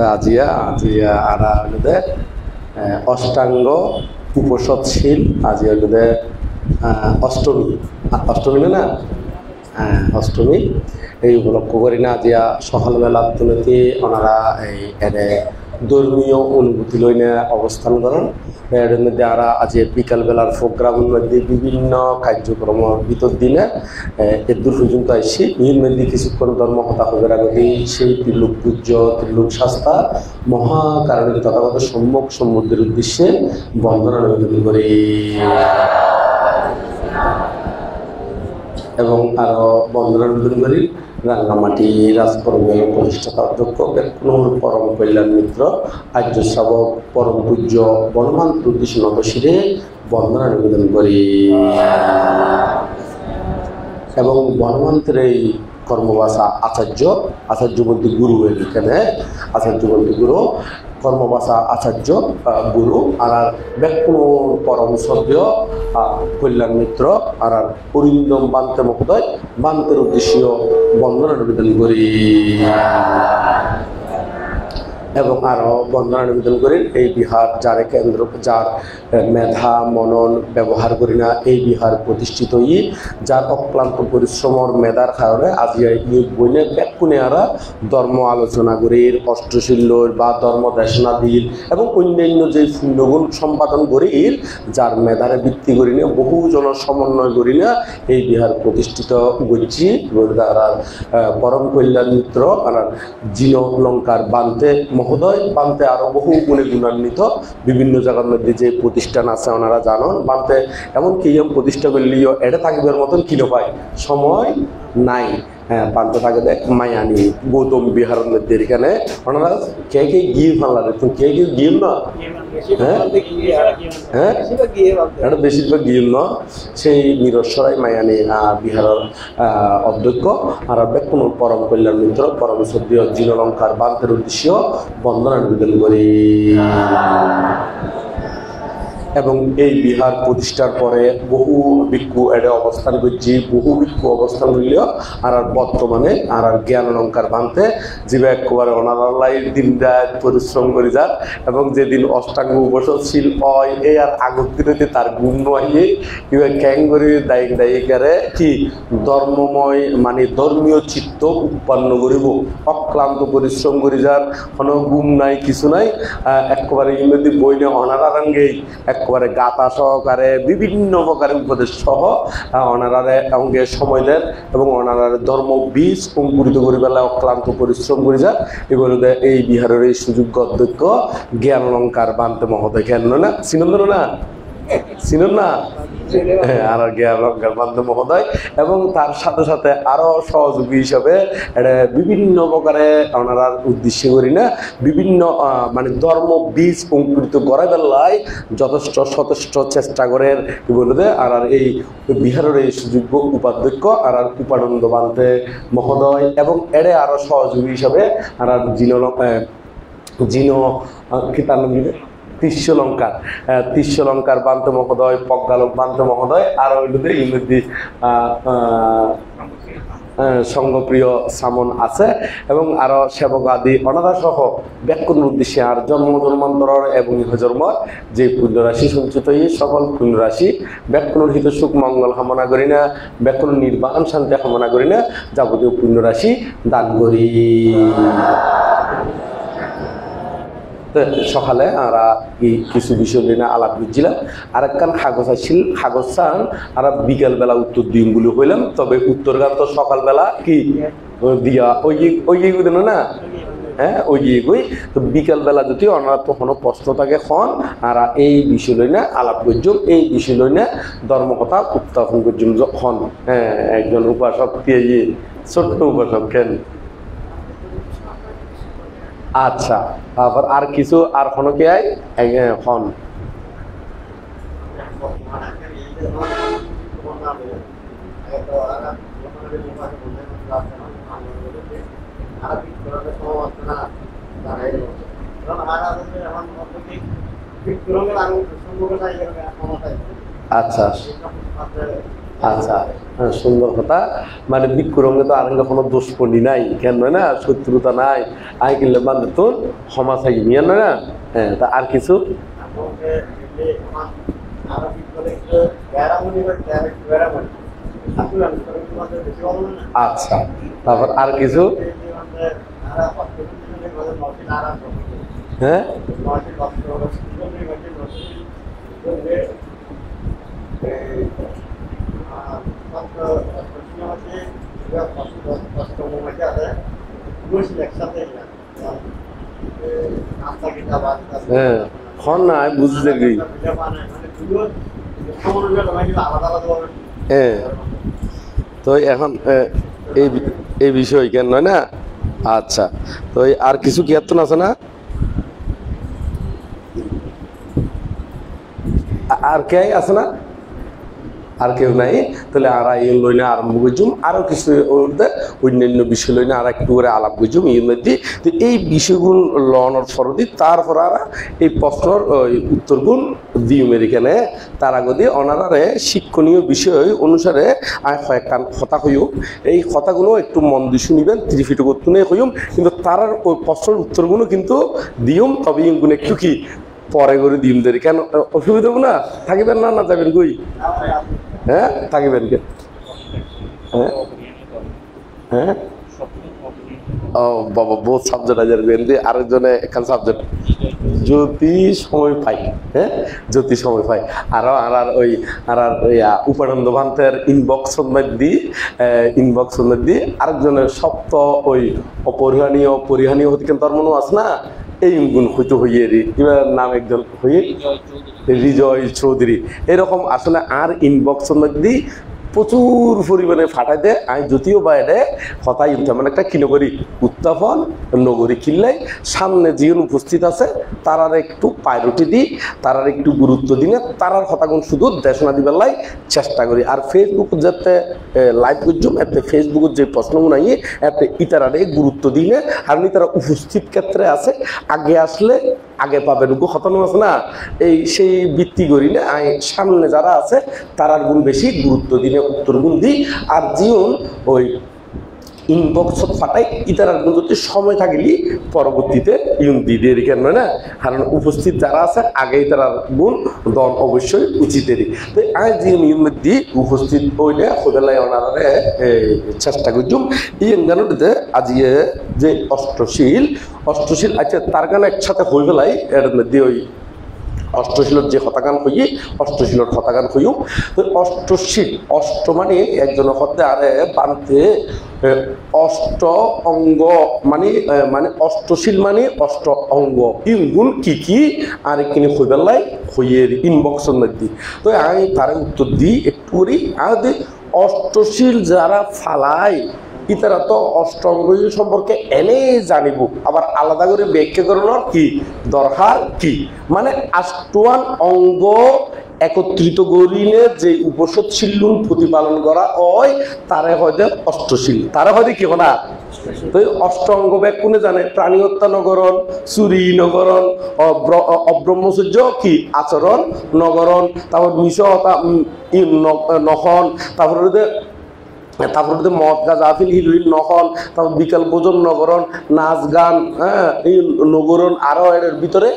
আজিয়া আজিয়া আরা হলুদে অষ্টাঙ্গ উপসৎশীল আজি হলুদে অষ্টমী অষ্টমী না হ্যাঁ অষ্টমী এই উপলক্ষ করি না আজিয়া সকালবেলা তুলতে ওনারা এই এনে ধর্মীয় অনুভূতি লইনে অবস্থান করেন এর মধ্যে আরা আজ বিকালবেলার প্রোগ্রামের মধ্যে বিভিন্ন কার্যক্রমের ভিতর দিনে এদূর পর্যন্ত আসছি এর মধ্যে কিছুক্ষণ ধর্মকথা হবে আগেই সেই ত্রিলোক পূজ্য ত্রিলোক শাস্তা মহাকারণী তথাগত সম্যক সমুদ্রের উদ্দেশ্যে বন্দনা নিবেদন করি এবং আরো বন্দনা নিবেদন করি রাঙ্গামাটি রাজপরিবারের প্রতিষ্ঠাতা অধ্যক্ষ পরম কল্যাণ মিত্র আর্য শ্রাবক পরম পূজ্য বনমান্ত উদ্দেশ্য নবশিরে বন্দনা নিবেদন করি এবং বনমান্তের এই কর্মবাসা আচার্য বলতে গুরু এখানে আচার্য বলতে গুরু কর্মবাসা আচার্য গুরু আর ব্যাকুণ পরম সভ্য কল্যাণ মিত্র আর অরিন্দম বান্তে মহোদয় বান্তের উদ্দেশ্য বন্দনা নিবেদন করি এবং আরও বন্দনা নিবেদন করেন এই বিহার যার কেন্দ্র যার মেধা মনন ব্যবহার করি না এই বিহার প্রতিষ্ঠিত যার অক্লান্ত পরিশ্রমর মেধার কারণে আজি এই বইনে ব্যাকুণে আরা ধর্ম আলোচনা করির অষ্টশীল্যর বা ধর্ম দেশনাদির এবং অন্যান্য যে পুণ্যগুণ সম্পাদন করির যার মেধারে ভিত্তি করি না বহুজনের সমন্বয় করি না এই বিহার প্রতিষ্ঠিত করছি পরম কল্যাণ মিত্র আর জিন লঙ্কার বান্তে মহোদয় বান্তে আরো বহু গুণে গুণান্বিত বিভিন্ন জায়গার মধ্যে যে প্রতিষ্ঠান আছে ওনারা জানেন বান্তে এমনকি প্রতিষ্ঠা করলেও এটা থাকবার মতন কিলো পায় সময় নাই হ্যাঁ বান্তে থাকে দেখ মায়ানি গৌতম বিহারের মধ্যে এখানে ওনারা কে গিয়ে ফানলারে তুমি কে গিয়ে না হ্যাঁ হ্যাঁ এটা বেশিরভাগ গিয়ে না সেই মিরসরাই মায়ানি বিহারের অধ্যক্ষ আর ব্যাকুণ পরম কল্যাণ মিত্র পরম সভ্য জিনলঙ্কার বান্তের উদ্দেশ্য বন্দনা নিবেদন করি এবং এই বিহার প্রতিষ্ঠার পরে বহু ভিক্ষু এডে অবস্থান করছি বহু ভিক্ষু অবস্থান করলেও আর বর্তমানে আর জ্ঞান অলঙ্কার বানতে জীবে একবারে অনারালাই দিন রাত পরিশ্রম করে যান এবং যেদিন অষ্টাঙ্গ উপসৎশীল হয় এই আর আগত দিনে তার গুণ নয় কিংবা ক্যাং করে দায়িকারে কি ধর্মময় মানে ধর্মীয় চিত্ত উৎপন্ন করিব অক্লান্ত পরিশ্রম করে যান কোনো গুণ নাই কিছু নাই একবারে ইংরেজি বইনে অনারাঙ্গেই একবারে গাতা সহকারে বিভিন্ন প্রকারের উপদেশ সহ ওনারারে অঙ্গে সময় দেন এবং ওনারারে ধর্ম বীজ অঙ্কুরিত করে বেলায় অক্লান্ত পরিশ্রম করে যান এগুলোতে এই বিহারের এই সুযোগ্য অধ্যক্ষ জ্ঞান অলঙ্কার বান্তে মহোদয় কেন না চিনন্দ না চিনুন না আর জ্ঞান অলঙ্কার বান্তে মহোদয় এবং তার সাথে সাথে আরো সহযোগী হিসাবে বিভিন্ন প্রকারে ওনারা উদ্দেশ্য করি না বিভিন্ন মানে ধর্ম বীজ অঙ্কুরিত করা বেলায় যথেষ্ট সচেষ্ট চেষ্টা করেন বলতে আর এই বিহারের এই সুযোগ্য উপাধ্যক্ষ আর উপানন্দ বান্তে মহোদয় এবং এড়ে আরো সহযোগী হিসাবে আর জিন কি তার নাম তিস্যলঙ্কার বান্তে মহোদয় পজ্ঞালোক বান্তে মহোদয় আর হইলে ইংরেজি সংঘপ্রিয় সামন আছে এবং আরো সেবক আদি অনাথা সহ ব্যাকুণ উদ্দেশ্যে আর জন্মান্তর এবং ইহজন্মর যে পুণ্যরাশি সঞ্চিত সকল পুণ্যরাশি ব্যাকুণের হিত সুখ মঙ্গল কামনা করি না ব্যাকুণ নির্বাণ শান্তি কামনা করি না যাবতীয় পুণ্যরাশি দান করি সকালে আমরা কিছু বিষয় নিয়ে আলাপ বুঝছিলাম আর একখান কাগজ আসছিল কাগজ চান আর বিকালবেলা উত্তর দিন বলে হইলাম তবে উত্তর গান তো সকালবেলা কি দিয়া ওই দেন না হ্যাঁ ওই গই তো বিকালবেলা যদি ওনারা তো কোনো প্রশ্ন থাকে খন আর এই বিষয় লই না আলাপ করছুম এই বিষয় লই না ধর্মকথা উত্থাপন করছুম খন হ্যাঁ একজন উপাসক ছোট্ট উপাসক কেন আচ্ছা তারপর আর কিছু আর কোনো কি আই হন আচ্ছা আচ্ছা, সুন্দর কথা। মানে বিক্রমে তো আর কোনো দুশ্মনী নাই কেন না, শত্রুতা নাই, আই কিনলে বান্ধব তোর ক্ষমা চাই নিয়ে না। হ্যাঁ, তা আর কিছু? আচ্ছা, তারপর আর কিছু? হ্যাঁ, হ্যাঁ, খন না বুঝতে গেই। হ্যাঁ, তো এখন এই এই বিষয় কেন নয় না। আচ্ছা, তো আর কিছু কি এত আছে না? আর কে আছে না? আর কেউ নাই? তাহলে আর এই লইনে আরম্ভ করছুম, আরো কিছু অন্যান্য বিষয় লইনে আর একটু করে আলাপ করছুম এর মধ্যে। তো এই বিষয়গুলো লওয়ানোর ফরদি তারপর আর এই প্রশ্নর উত্তরগুলো দিম এখানে। তার আগে দিয়ে ওনারারে শিক্ষণীয় বিষয় অনুসারে কয়েকটা কথা হইম, এই কথাগুলো একটু মন দিয়ে শুনিবেন, ত্রিফিট করতে হইম, কিন্তু তার ওই প্রশ্নের উত্তরগুলো কিন্তু দিম, তবে এগুলো একটু কি পরে করে দিম দেরি। কেন অসুবিধা হবো না? থাকিবেন না, না যাবেন কই? হ্যাঁ, থাকিবেন কে? হ্যাঁ, হ্যাঁ, ও বাবা, বহুত সাবজেক্ট আছে আরেকজনে এখান সাবজেক্ট যদি সময় পাই। হ্যাঁ, যদি সময় পাই আরো আর ওই আর উপানন্দ ভান্তের ইনবক্স দি আরেকজনের সপ্ত ওই অপরিহানীয় হতে কিন্তু তার মনে আছে না, এই গুণ হইতে হইয়ে কিবা নাম একজন হইয়ে রিজয় চৌধুরী, এরকম আসলে আর ইনবক্স মধ্যে প্রচুর পরিমাণে ফাটাই দেয়। আমি যদিও বাইরে হতাই মানে একটা কিলো করি উত্থাপন নগরী কিনলাই সামনে জীবন উপস্থিত আছে তারার একটু পায়রটি দিই, তারার একটু গুরুত্ব দিনে তারার কথাগুলো শুধু দেশনা দিবার লাই চেষ্টা করি। আর ফেসবুক যাতে লাইভ করছুম এতে ফেসবুকের যে প্রশ্নগুলো নাই এতে ইতারারে গুরুত্ব দিলে আর তারা উপস্থিত ক্ষেত্রে আছে, আগে আসলে আগে পাবেন হতানো আছে না, এই সেই ভিত্তি করি না সামনে যারা আছে তারার গুণ বেশি গুরুত্ব দিনে উত্তর গুণ দিই। আর জীবন ওই ইনবক্স ফাটাই ইতারার গুণ যদি সময় থাকিলি পরবর্তীতে ইউন দিদি কেন নয় না, কারণ উপস্থিত যারা আছে আগেই তারার গুণ দল অবশ্যই উচিতেরই। তো আজ যে দি উপস্থিত হইলে হোটেলাই ওনারে চেষ্টা করছুম এই গানটিতে আজকে যে অষ্টশীল আচ্ছা তার গান একসাথে হয়ে পেলাই এর মধ্যে ওই অষ্টশীলর যে হতাগান হই অষ্টশীলর হতাগান হইও। অষ্টশীল অষ্ট মানে একজন হতে আরে বানতে অষ্ট অঙ্গ মানে মানে অষ্টশীল মানে অষ্ট অঙ্গ ইনগুণ কি আর এখানে হই পেলাই হইয়ের ইনবক্সের মধ্যে। তো আমি তার উত্তর দিই একটু করি। আর অষ্টশীল যারা ফালায় ইতারা তো অষ্টঙ্গ সম্পর্কে এনে জানিব, আবার আলাদা করে ব্যাখ্যা করানোর কি দরকার কি, মানে আষ্টওয়ান অঙ্গ একত্রিত করিলে যে উপসৎশীল প্রতিপালন করা হয় তারে হয়তো অষ্টশীল, তারা হয়তো কি না। তো অষ্টঙ্গ ব্যাগ কোনে জানে? প্রাণী হত্যা নগরণ, চুরি নগরণ, অব্রহ্মচর্য কি আচরণ নগরণ, তারপর মিশতা নহন, তারপরে মদ গাছ আফিল হিলুইল নহন, তারপর বিকাল ভোজন নগরণ, নাচ গান, হ্যাঁ এই নগরণ আরো এর ভিতরে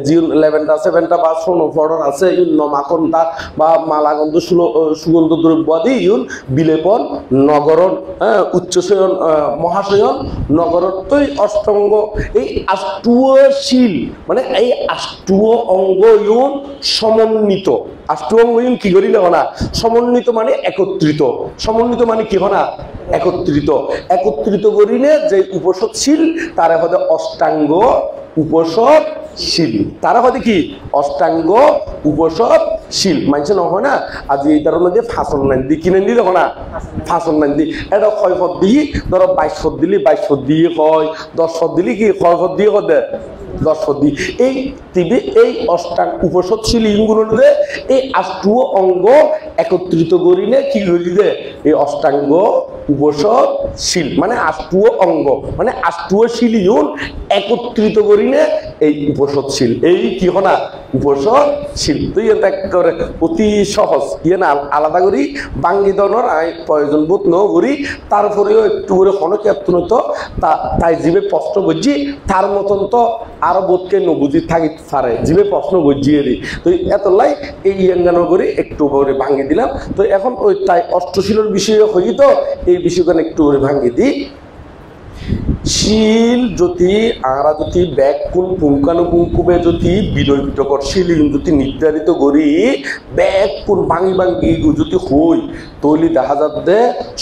যে 11টা বা সোনো ফডর আছে মাখনটা বা মালাগন্ধ সুগন্ধ দ্রব্যাদি ইউন বিলেপন নগরণ, হ্যাঁ উচ্চশয়ন মহাশয়ন নগরণ। তো এই অষ্টঙ্গ এই আষ্টুশীল মানে এই আষ্টুয় অঙ্গ ইউন সমন্বিত, আষ্টুঅঙ্গ ইউন কি করিলে না সমন্বিত মানে একত্রিত, সমন্বিত মানে কি না একত্রিত করিলে যে উপসৎশীল তারা হয়তো অষ্টাঙ্গ উপসৎশীল, তারা হয়তো কি অষ্টাঙ্গ উপসৎশীল মানছে নহয় না। আজি এইটার মধ্যে ফাঁসন নাইন দি কিনে দিলে না ফাঁসন নাইন দি এটা ক্ষয়পদ দিয়ে ধরো 22 দিলি 22 দিয়ে হয়, 10 দিলি কি ক্ষয়পদ দিয়ে হয় 10 পদ্ধতি এই তিবে এই অষ্টাঙ্গ উপসৎশীল ইঙ্গুলতে এই আষ্টুয় অঙ্গ একত্রিত করিলে কি করিলে এই অষ্টাঙ্গ উপসৎশীল মানে আষ্টুয় অঙ্গ মানে আষ্টুয় শিল ইউন একত্রিত করিলে এই উপসৎশীল এই কি হনা উপসৎশীল তুই এটা করে অতি সহজ ইয়ে না আলাদা করি বাঙ্গি ধরনের প্রয়োজন বোধ ন করি তারপরেও একটু করে হনকেতন তো তাই জীবে প্রশ্ন বুঝছি তার মতন তো আরো বোধকে নবুঝি থাকি পারে জীবে প্রশ্ন বুঝিয়ে দিই তো এত লাই এই ইয়াঙ্গানো করে একটু করে ভাঙিয়ে দিলাম তো এখন ওই তাই অষ্টশীলের বিষয়ে হই তো এই বিষয়খানে একটু করে ভাঙিয়ে দিই শিল যদি আমরা যদি ব্যাকুল পুঙ্খানুপুঙ্খবে যদি বিনয় বিতকর শিল যদি নির্ধারিত করি ব্যাকুল ভাঙি ভাঙি যদি হই তৈলি দেখা যাচ্ছে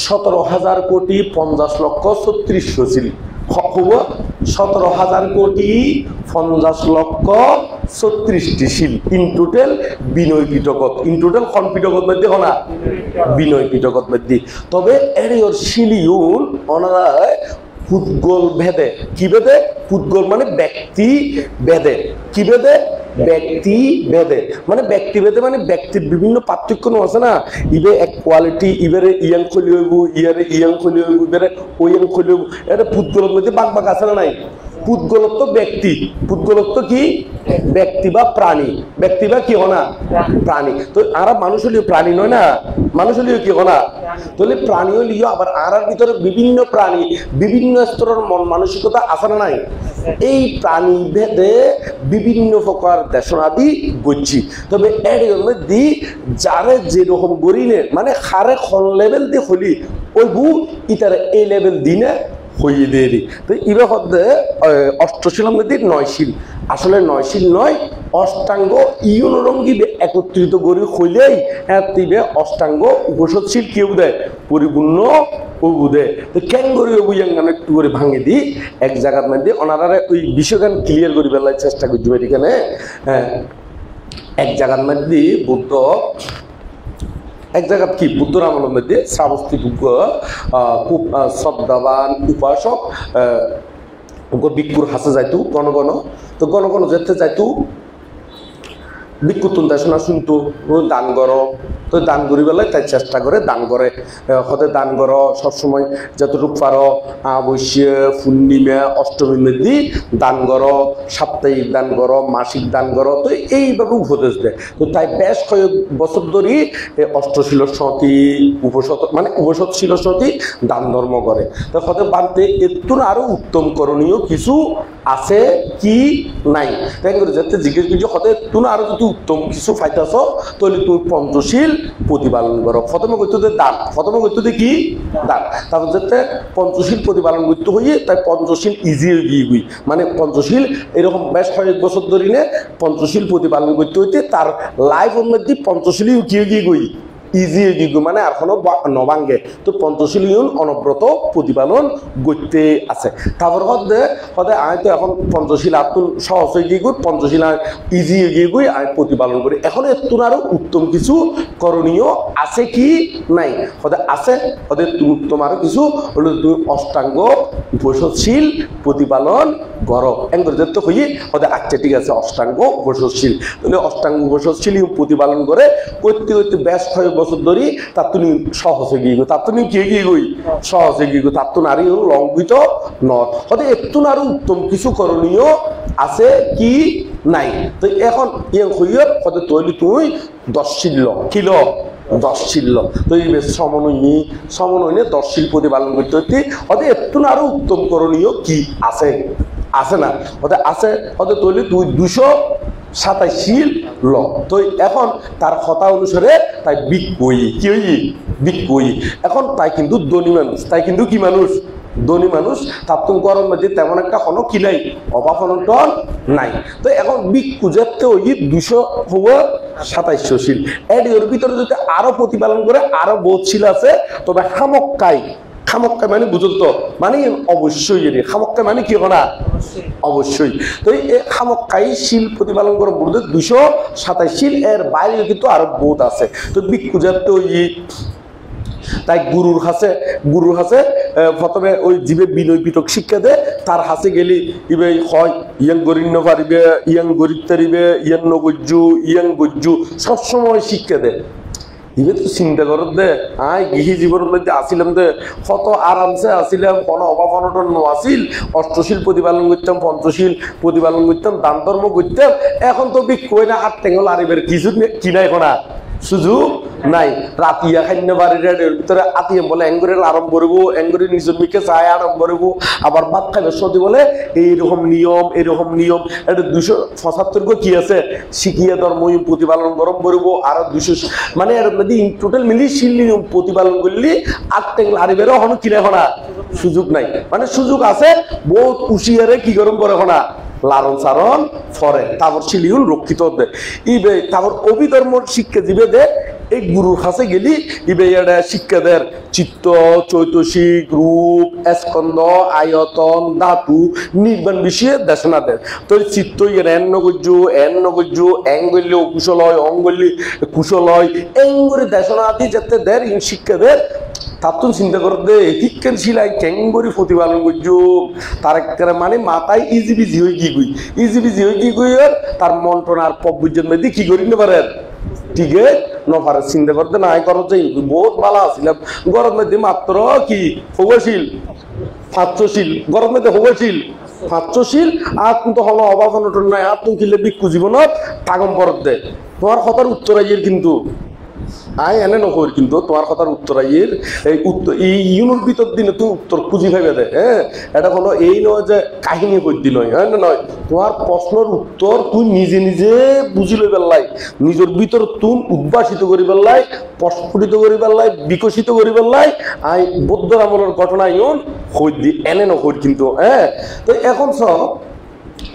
17,000 কোটি 50 লক্ষ 3600 শিল হব 17,000 কোটি 50 লক্ষ 36টি শিল ইন টোটাল বিনয় পিটকত ইন টোটাল খন পিটকত মধ্যে হনা বিনয় পিটকত মধ্যে তবে এর শিলিউন ওনারা পুদ্গল ভেদে কি ভেদে পুদ্গল মানে ব্যক্তি ভেদে কি ভেদে ব্যক্তি ভেদে মানে ব্যক্তি ভেদে মানে ব্যক্তির বিভিন্ন পার্থক্য আছে না ইবে এক কোয়ালিটি ইবারে ইয়াং খলি হইব ইয়ারে ইয়াং খলি হইব ইবারে ওয়াং খলি হইব এটা পুদ্গলের মধ্যে বাগ বাগ আছে না নাই পুদ্গলত্ব ব্যক্তি পুদ্গলত্ব কি ব্যক্তি বা প্রাণী ব্যক্তি বা কি হনা প্রাণী তো আর মানুষ হলিও প্রাণী নয় না মানুষ হলিও কি হনা তাহলে প্রাণী হলিও আবার আর ভিতরে বিভিন্ন প্রাণী বিভিন্ন স্তরের মন মানসিকতা আছে না নাই এই প্রাণী ভেদে বিভিন্ন প্রকার দেশনাদি গচ্ছি তবে এর মধ্যে যারে যেরকম গরিনে মানে খারে খন লেভেল দিয়ে হলি ওই বু ইতারে এই লেভেল দিনে হইয়ে দেরি তো ইবে হচ্ছে অষ্টশীলের মধ্যে 9 শিল আসলে 9 শিল নয় অষ্টাঙ্গ ইউনরঙ্গী একত্রিত করি হইলেই তিবে অষ্টাঙ্গ উপসৎশীল কেউ দেয় পরিপূর্ণ বুধে তো কেন করি বুঝান একটু করে ভাঙে দিই এক জায়গার মধ্যে ওনারা ওই বিষয়গান ক্লিয়ার করি বেলার চেষ্টা করতে পারি এখানে এক জায়গার মধ্যে বুদ্ধ এক জায়গা কি বুদ্ধর আমলের মধ্যে শ্রাবস্তি খুব শ্রদ্ধাবান উপাসক ভিক্ষুর হাসে যাইতো গণ গণ যেতে যাইতো ভিক্ষুর দেশনা শুনতো দান করো তো দান করি বেলায় তাই চেষ্টা করে দান করে হতে দান করো সবসময় যতটুকু পারো অবশ্যই পূর্ণিমা অষ্টমীর মধ্যে দান করো সাপ্তাহিক দান করো মাসিক দান করো তো এইভাবে উপদেশ দেয় তো তাই বেশ কয়েক বছর ধরে অষ্টশীল সতী উপসৎ মানে উপসৎশীল সতী দান ধর্ম করে তো হতে বানতে একটু আরো উত্তম করণীয় কিছু আছে কি নাই তাই করে যাতে জিজ্ঞেস করছি হতে একটু আরো যদি উত্তম কিছু পাইতেছ তাহলে তুমি পঞ্চশীল প্রতিপালন করো প্রথমে করতে দান প্রথমে করতে কি দান তারপর যাতে পঞ্চশীল প্রতিপালন করতে হইয়ে তাই পঞ্চশীল ইজি গিয়ে গুই মানে পঞ্চশীল এরকম বেশ কয়েক বছর ধরে পঞ্চশীল প্রতিপালন করতে হইতে তার লাইফের মধ্যে পঞ্চশীলই উঠিয়ে গিয়ে গুই ইজি এগিয়ে মানে আর কোনো নবাঙ্গে তো পঞ্চশীল অনব্রত প্রতিপালন করতে আছে তারপর হতে আমি তো এখন পঞ্চশীল আতুন সহজ হয়ে গিয়ে পঞ্চশীল ইজি এগিয়ে গই আমি প্রতিপালন করি এখন একটু আরো উত্তম কিছু করণীয় আছে কি নাই হতে আছে হতে তোমার কিছু হলো তুমি অষ্টাঙ্গ উপসৎশীল প্রতিপালন করো এঙ্গরদের তো হইয়ে হতে আচ্ছা ঠিক আছে অষ্টাঙ্গ উপসৎশীল তাহলে অষ্টাঙ্গ উপসৎশীল প্রতিপালন করে করতে করতে বেশ কয়েক বছর ধরে তার তুমি সহজে গিয়ে গো তার তুমি কে গিয়ে গই সহজে গিয়ে গো তার তো নারী লঙ্ঘিত নয় হতে একটু আরো উত্তম কিছু করণীয় আছে কি নাই তো এখন ইয়ে হইয়ে হতে তৈরি তুই 10 শিল কিলো 10 শিল তো এই বেশ সমন্বয় 10 শিল প্রতিপালন করতে হতে হতে একটু আরো উত্তম করণীয় কি আছে আছে না হতে আছে হতে তৈরি তুই 227 শিল ল তো এখন তার কথা অনুসারে তাই বিকই কি হই বিকই এখন তাই কিন্তু ধনী মানুষ তাই কিন্তু কি মানুষ ধনী মানুষ তার তো গরম মধ্যে তেমন একটা কোনো কি নাই অভাব অনটন নাই তো এখন বিক্ষু যেতে ওই 227 শিল এর ভিতরে যদি আরো প্রতিপালন করে আরো বোধ শিল আছে তবে খামক্কাই মানে বুঝুন তো মানে অবশ্যই খামক্কাই মানে কি না অবশ্যই তো এই খামক্কাই শিল প্রতিপালন করার মধ্যে 227 শিল এর বাইরে কিন্তু আরো বোধ আছে তো বিক্ষু যেতে ওই তাই গুরুর হাসে প্রথমে ওই জীবে বিনয় পিটক শিক্ষা দে তার হাসে গেলি ইবে হয় ইয়াং গরিব পারিবে ইয়াং গরিব তারিবে ইয়াং নগজ্জু ইয়াং গজ্জু সবসময় শিক্ষা দে ইবে তো চিন্তা করত দে আই গৃহী জীবনের মধ্যে আসিলাম দে কত আরামসে আসিলাম কোনো অভাব অনটন আসিল অষ্টশীল প্রতিপালন করতাম পঞ্চশীল প্রতিপালন করতাম দান ধর্ম করতাম এখন তো বিক্ষয় না আর টেঙ্গল আরিবের কিছু কিনা এখন আর সুযোগ নাই রাতিয়া খান্য বাড়ির ভিতরে আতিয়ে বলে এঙ্গুরের আরম্ভ করবো এঙ্গুরের নিজের মিকে চায় আরম্ভ করবো আবার ভাত খাবে সতী বলে এইরকম নিয়ম এটা 275 কি আছে শিখিয়া ধর্ম প্রতিপালন গরম করবো আরো 200 মানে এর মধ্যে টোটাল মিলি শিল নিয়ম প্রতিপালন করলি আর টেঙ্গল আরিবেরও হন কিনে হনা সুযোগ নাই মানে সুযোগ আছে বহুত উশিয়ারে কি গরম করে হনা লারণ সারণ ফরে তারপর শিলিউল রক্ষিত দে ইবে তারপর অভিধর্ম শিক্ষা দিবে দে এই গুরুর কাছে গেলি ইবে এটা শিক্ষা দের চিত্ত চৈতসিক রূপ স্কন্দ আয়তন ধাতু নির্বাণ বিষয়ে দেশনা দেয় তো চিত্ত এন নগজ্জু এঙ্গল্য কুশল হয় অঙ্গল্য কুশল হয় এঙ্গরে দেশনা আদি যাতে দের ইন শিক্ষা দের তার চিন্তা করতে শিক্ষান শিলাই কেঙ্গরি প্রতিপালন করছো তার একটা মানে মাথায় ইজিবিজি হয়ে কি গুই তার মন্টনার পব্বুজের মধ্যে কি করি নেপারে ঠিক আছে নপারে চিন্তা করতে নাই করো যে বহুত ভালো আসছিলাম গরম মধ্যে মাত্র কি হবশীল পাঁচশীল গরম মধ্যে হবশীল পাঁচশীল আর কিন্তু হলো অভাব অনটন নাই আর তুমি কিনলে বিক্ষু জীবনত টাগম পরত দে তোমার কথার উত্তর আইয়ের কিন্তু আই এনে নকর কিন্তু তোমার কথার উত্তর আইয়ের এই ইউনিট ভিতর দিনে তুমি উত্তর খুঁজি ভাবে দে হ্যাঁ এটা কোনো এই নয় যে কাহিনী করদি নয় হ্যাঁ নয় তোমার প্রশ্নের উত্তর তুই নিজে বুঝি লই পেলাই নিজের ভিতর তুই উদ্ভাসিত করি পেলাই প্রস্ফুটিত করি পেলাই বিকশিত করি পেলাই আই বৌদ্ধ আমলের ঘটনা ইউন হই দি এনে নকর কিন্তু হ্যাঁ তো এখন সব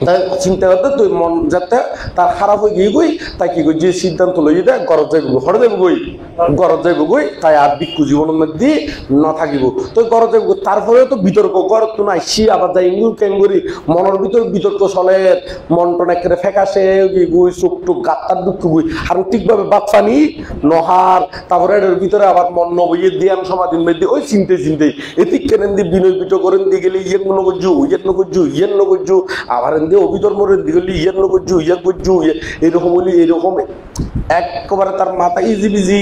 তাই চিন্তা করতে তুই মন যাতে তার খারাপ হয়ে গিয়ে গই তাই কি কই যে সিদ্ধান্ত লই দেয় গরজ যাইব হরে যাইব গই তাই আর বিক্ষু জীবনের মধ্যে না থাকিব তো গরজ যাইব তারপরে তো বিতর্ক গরজ তো নাই সি আবার যাই ইঙ্গুর কেঙ্গুরি মনের ভিতর বিতর্ক চলে মনটা একেবারে ফেকাশে গুই চোখ টুক গাত্তার দুঃখ গুই আর ঠিকভাবে বাচ্চানি নহার তারপরে এর ভিতরে আবার মন নবইয়ে ধ্যান সমাধির মধ্যে ওই চিন্তে এদিক কেন দিয়ে বিনয় পিঠ করেন দিয়ে গেলে ইয়েন নগজ্জু আবার অভিধর্মের দিকে ইয়ার নগজ্জু এরকম হলি এরকম একবারে তার মাথা ইজিবিজি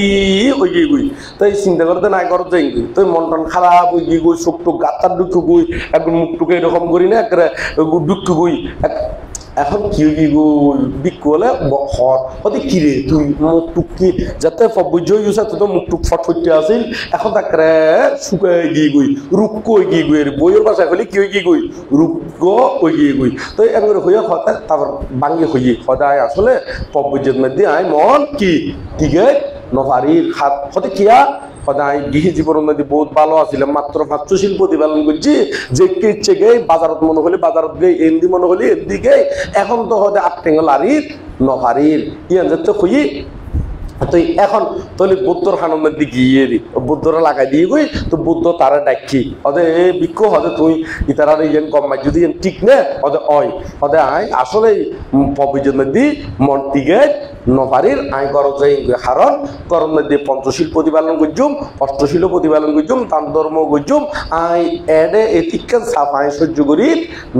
হয়ে গিয়ে গুই তাই চিন্তা করতে নাই করতে যাই তুই মন টন খারাপ হয়ে গিয়ে গুই চোখ টুক গাত্তার দুঃখ গুই একদম মুখটুকে এরকম করি না একটা দুঃখ গুই এখন কি বিক্ষু হলে হতে কিরে তুই মুখটুক কি যাতে বুঝে তো মুখটুক ফটফটে আসিল এখন তাকে শুকাই গিয়ে গুই রুক্ষ হয়ে গিয়ে গুই বইয়ের ভাষায় হলে কি হয়ে গিয়ে গুই রুক্ষ হয়ে গিয়ে গুই তো একবারে হইয়া হতে তারপর বাঙ্গি হইয়ে সদায় আসলে পব্বুজের মধ্যে আয় মন কি ঠিক আছে নভারির হাত হতে কিয়া সদায় গৃহী জীবনের মধ্যে বহুত ভালো আসছিলাম মাত্র পাঁচশীল প্রতিপালন করছি যে ইচ্ছে গে বাজারত মনে হলে বাজারত গে এন্দি মনে হলে এন্দি গে এখন তো হতে আটটেঙ্গল আরির নভারির ইয়ান যাতে হই তো এখন তাহলে বুদ্ধর খানোর মধ্যে গিয়ে দি বুদ্ধরা লাগাই দিয়ে গই তো বুদ্ধ তারা ডাকি ওদের এই বিক্ষ হতে তুই ইতারা ইয়ান কমাই যদি ঠিক নে ওদের ওদের আয় আসলে পবিজের মধ্যে মন টিকে নভারির আয় করত যাই হারণ করণ মধ্যে পঞ্চশীল প্রতিপালন করছুম অষ্টশীল প্রতিপালন করছুম তান ধর্ম করছুম আয় এডে এতিকান সাপ আয় সহ্য করি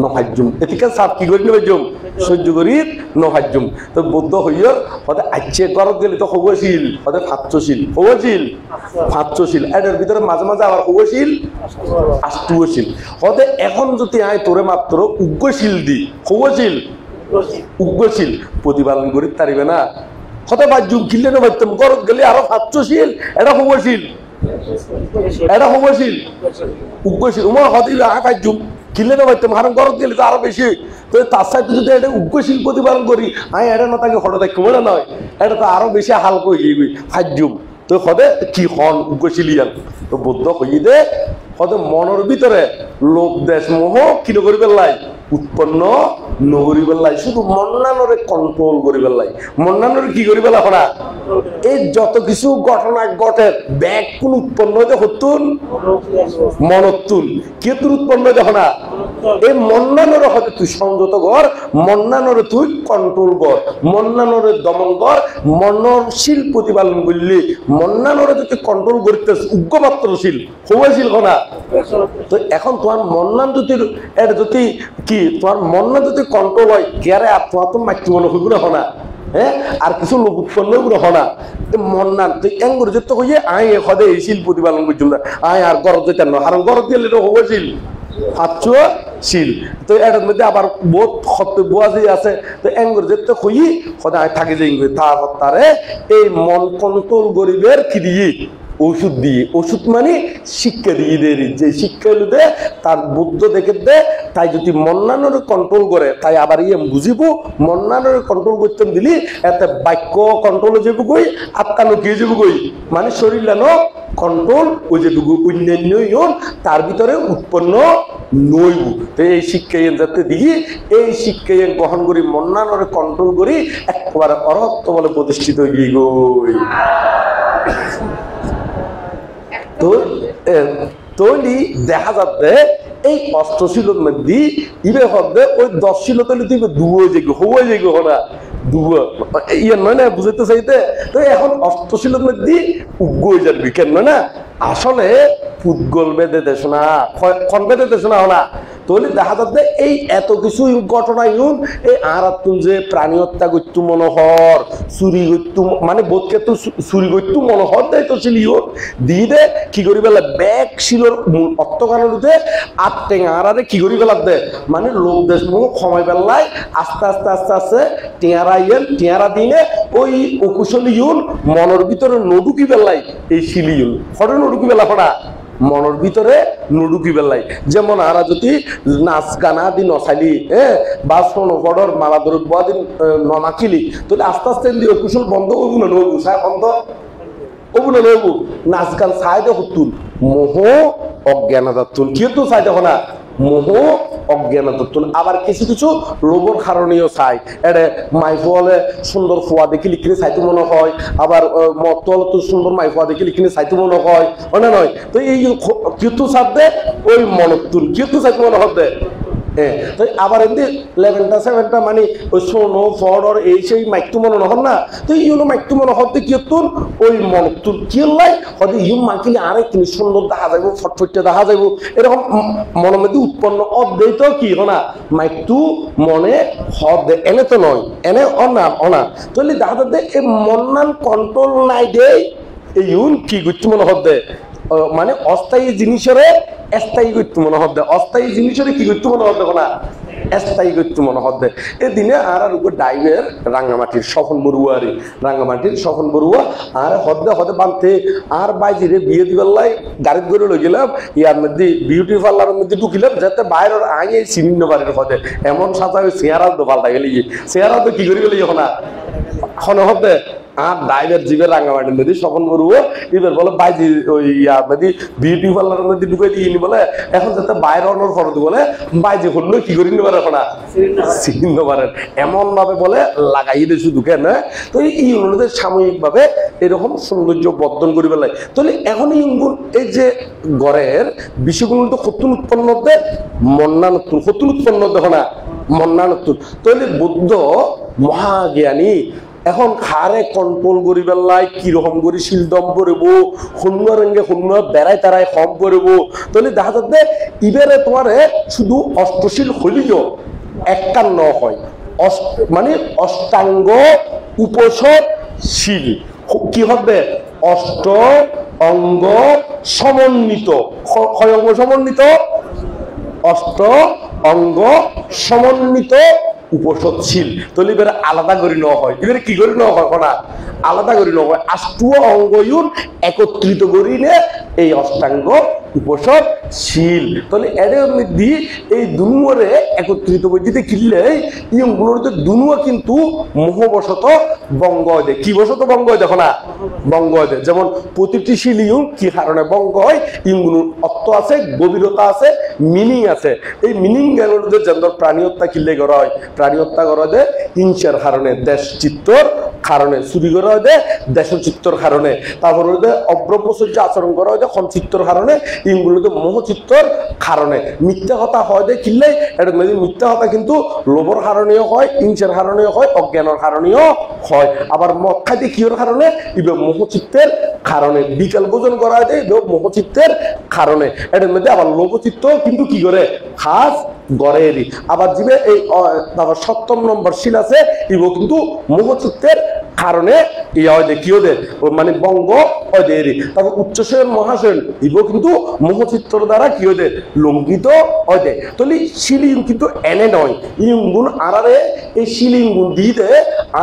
নভাজ্যুম এতিকান সাপ কি করি নভাজ্যুম সহ্য করি নভাজ্যুম তো বুদ্ধ হইয়র ওদের আইছে করত গেলে তো হবশীল ওদের পাঁচশীল এটার ভিতরে মাঝে মাঝে আবার হবশীল আষ্টশীল ওদের এখন যদি আয় তোরে মাত্র উগ্রশীল দি হবশীল উগ্রশীল প্রতিপালন করি তারিবে না হতে বাজ্যুম কিনলে না বাজতাম গরত গেলে আরো পাঁচশীল এটা হবশীল উগ্রশীল উমা হতে আয় বাজ্যুম কিনলে না বাজতাম হারণ গরত গেলে তো আরো বেশি তো তার সাথে যদি এটা উগ্রশীল প্রতিপালন করি আয় এটা না তাকে হঠাৎ দেখতে মনে নয় এটা তো আরো বেশি হালকা হয়ে গিয়ে ফাজ্যুম তো হদে কি হন উগ্রশীলিয়ান তো বুদ্ধ হইয়ে দে হদে মনের ভিতরে লোভ দেশ মোহ কিনো করি পেলাই উৎপন্ন নগরী বেলাই শুধু মন্নানরে কন্ট্রোল করি বেলাই মন্নানরে কি করি বেলা হনা এই যত কিছু ঘটনা ঘটে ব্যাগ কোন উৎপন্ন হইতে হতুন মনতুন কেতুর উৎপন্ন হইতে হনা এই মন্নানরে হতে তুই সংযত কর মন্নানরে তুই কন্ট্রোল কর মন্নানরে দমন কর মননশীল প্রতিপালন করলি মন্নানরে তুই কন্ট্রোল করতে উগ্রমাত্রশীল হওয়াশীল হনা তো এখন তোমার মন্নান যদি এটা যদি কি তোমার মন্নান যদি কন্ট্রোল হয় কেয়ারে আর তোমার তো মাতৃ মনে হইব না হনা হ্যাঁ আর কিছু লোক উৎপন্ন হনা মন্নান তুই এঙ্গুর যেতে হইয়ে আয় হদে এই শিল প্রতিপালন করছিল আয় আর গরত যেতে না কারণ গরত দিলে এটা হওয়াশীল শিল তো এটার মধ্যে আবার বহুত কর্তব্য আছে তো এঙ্গুর যেতে হই সদায় থাকে যে তারে এই মন কন্ট্রোল গরিবের কি দিয়ে ওষুধ দিয়ে ওষুধ মানে শিক্ষা দিয়ে দেয় যে শিক্ষা দে তার বুদ্ধ দেখে দে তাই যদি মন্নানোর কন্ট্রোল করে তাই আবার বুঝিব মন্নানোর কন্ট্রোল করতে দিলি এতে বাক্য কন্ট্রোল হয়ে যাবো কই আত্মা লুকিয়ে যাবো কই মানে শরীর লানো কন্ট্রোল ওই যেটুকু অন্যান্য তার ভিতরে উৎপন্ন নইব তো এই শিক্ষা যাতে দিই এই শিক্ষা গ্রহণ করি মন্নানোর কন্ট্রোল করি একবারে অরহত্ব বলে প্রতিষ্ঠিত হয়ে গই তো তৈলি দেখা যাচ্ছে এই অষ্টশীলের মধ্যে ইবে হবে ওই 10 শিল তৈলি তুই দুয়ে যাইগো হওয়া যাইগো না দুয়ে ইয়ে নয় না বুঝাইতে চাইতে তো এখন অষ্টশীলের মধ্যে উগ্র হয়ে যাবি কেন না আসলে পুদ্গল বেঁধে দেশ না খন বেঁধে দেশ না না তাহলে দেখা যাচ্ছে এই এত কিছু ঘটনা ইউন এই আর যে প্রাণী হত্যা করতু মনোহর চুরি করতু মানে বোধকে তো চুরি করতু মনোহর দেয় তো ছিল ইউন দিয়ে দে কি করি পেলা ব্যাগ শিলর অর্থ কারণে আট টেঙা আরে কি করি পেলার দে মানে লোক দেশ মুখ সময় পেলায় আস্তে আস্তে আস্তে আস্তে টেঁয়ারা ইয়েন টেঁয়ারা দিনে ওই অকুশল ইউন মনের ভিতরে নডুকি পেলাই এই শিলি ইউন ফটো নডুকি পেলা ফোটা মনের ভিতরে নুডুকি বেলাই যেমন আরা যদি নাচ গানা দি নচাইলি বা সোনগড়র মালা দরদ বোয়া দিন ননাকিলি তাহলে আস্তে আস্তে কুশল বন্ধ করবো না নবু চাই বন্ধ করবো না নবু নাচ গান চাই দে হতুন মোহ অজ্ঞানতাতুন কিন্তু চাই দেখো না মোহ অজ্ঞানতাতুন আবার কিছু কিছু লোভর কারণেও চাই এড়ে মাইফলে সুন্দর ফোয়া দেখি লিখলে চাইতে মনে হয় আবার মতল তো সুন্দর মাইফোয়া দেখি লিখলে চাইতে মনে হয় না নয় তো এই কিন্তু চাপ দে ওই মনতুন কিন্তু চাইতে মনে হবে হ্যাঁ তো আবার এমনি 11টা 7টা মানে ওই সোনো ফড়র এই সেই মাইকটু মনে নহন না তো ইউনো মাইকটু মনে হতে কি তুন ওই মনতুন কি লাই হতে ইউ মাইকিলে আরেক জিনিস সুন্দর দেখা যাইব ফটফটে দেখা যাইব এরকম মনের মধ্যে উৎপন্ন অদ্বৈত কি হনা মাইকটু মনে হদ এনে তো নয় এনে অনা তাহলে দেখা যাচ্ছে এই মন্নান কন্ট্রোল নাই দে এই ইউন কি করতে মনে হতে মানে অস্থায়ী জিনিসের স্থায়ী করতে মনে হবে অস্থায়ী জিনিসের কি করতে মনে হবে না স্থায়ী করতে মনে হবে এদিনে আর উপর ডাইভের রাঙ্গামাটির স্বপন বড়ুয়ারি রাঙ্গামাটির স্বপন বড়ুয়া আর হদে হদে বাঁধতে আর বাইজিরে বিয়ে দিবেলাই গাড়িত করে লই গেলাম ইয়ার মধ্যে বিউটি পার্লারের মধ্যে ঢুকিলাম যাতে বাইরের আইয়ে চিনিন্ন বাড়ির হদে এমন সাজা চেহারা তো পাল্টা গেলে চেহারা তো কি করে গেলে এখন হবে আর ডাইভার জীবের রাঙ্গামাটির মধ্যে স্বপন বড়ুয়া এবার বলে বাইজি ওই ইয়ার মধ্যে বিউটি পার্লারের মধ্যে ঢুকে দিয়ে বলে এখন যাতে বাইরে অনর ফটো বলে বাইজি হলো কি করি নিবার এখন চিহ্ন পারেন এমন ভাবে বলে লাগাই দিয়ে শুধু কেন তো এই অনুরোধে সাময়িক ভাবে এরকম সৌন্দর্য বর্ধন করি পেলাই তাহলে এখন এই যে গড়ের বিষয়গুলো তো কতুন উৎপন্ন হতে মন্নানতুন কতুন উৎপন্ন দেখো না মন্নানতুন তাহলে বুদ্ধ মহাজ্ঞানী এখন খারে কন্ট্রোল করি পেলাই কিরকম করে শিলদম করব শূন্য রঙে শূন্য বেড়াই তারাই কম করব তাহলে দেখা যাচ্ছে ইবারে তোমার শুধু অষ্টশীল হলিও 51 হয় মানে অষ্টাঙ্গ উপসদ শীল কি হবে অষ্ট অঙ্গ সমন্বিত কয় অঙ্গ সমন্বিত অষ্ট অঙ্গ সমন্বিত উপসৎশীল তাহলে এবারে আলাদা করে নেওয়া হয় এবারে কি করে নেওয়া হয় না আলাদা করে নেওয়া হয় আষ্টুয় অঙ্গয়ুন একত্রিত করি নে এই অষ্টাঙ্গ উপসৎশীল তাহলে এর মধ্যে এই দুনুয়ারে একত্রিত করে দিতে কিনলে ইয়ংগুলোর দুনুয়া কিন্তু মোহবশত বঙ্গ হয় দে কি বসত বঙ্গ হয় দেখো না বঙ্গ হয় দে যেমন প্রতিটি শিলিউন কি কারণে বঙ্গ হয় ইগুলোর অর্থ আছে গভীরতা আছে মিনিং আছে এই মিনিং জ্ঞানের যেমন প্রাণী হত্যা কিনলে করা হয় প্রাণী হত্যা করা হয় হিংসার কারণে দেশ চিত্তর কারণে চুরি করা হয় দেশ চিত্তর কারণে তারপর অব্রব্যসহ্য আচরণ করা হয় সঞ্চিত্তর কারণে ইগুলোতে মোহচিত্তর কারণে মিথ্যা কথা হয় কিনলে এটা মিথ্যা কথা কিন্তু লোভর কারণেও হয় হিংসার কারণেও হয় অজ্ঞানের কারণেও হয় আবার মদ খাইতে কিহর কারণে ইবে মোহচিত্তের কারণে বিকাল ভোজন করা হয় মোহচিত্তের কারণে এটার মধ্যে আবার লোভচিত্ত কিন্তু কি করে খাস গড়েরই আবার জিবে এই তারপর ৭ম নম্বর শিল আছে ইবো কিন্তু মোহচিত্তের কারণে মানে বঙ্গ অদেরই তারপর উচ্চশয়ন মহাশয়ন ইবো কিন্তু মোহচিত্তর দ্বারা কি হয় লঙ্ঘিত হয় তাহলে শিলিং কিন্তু এনে নয় ইগুণ আরারে এই শিলিং গুণ দিতে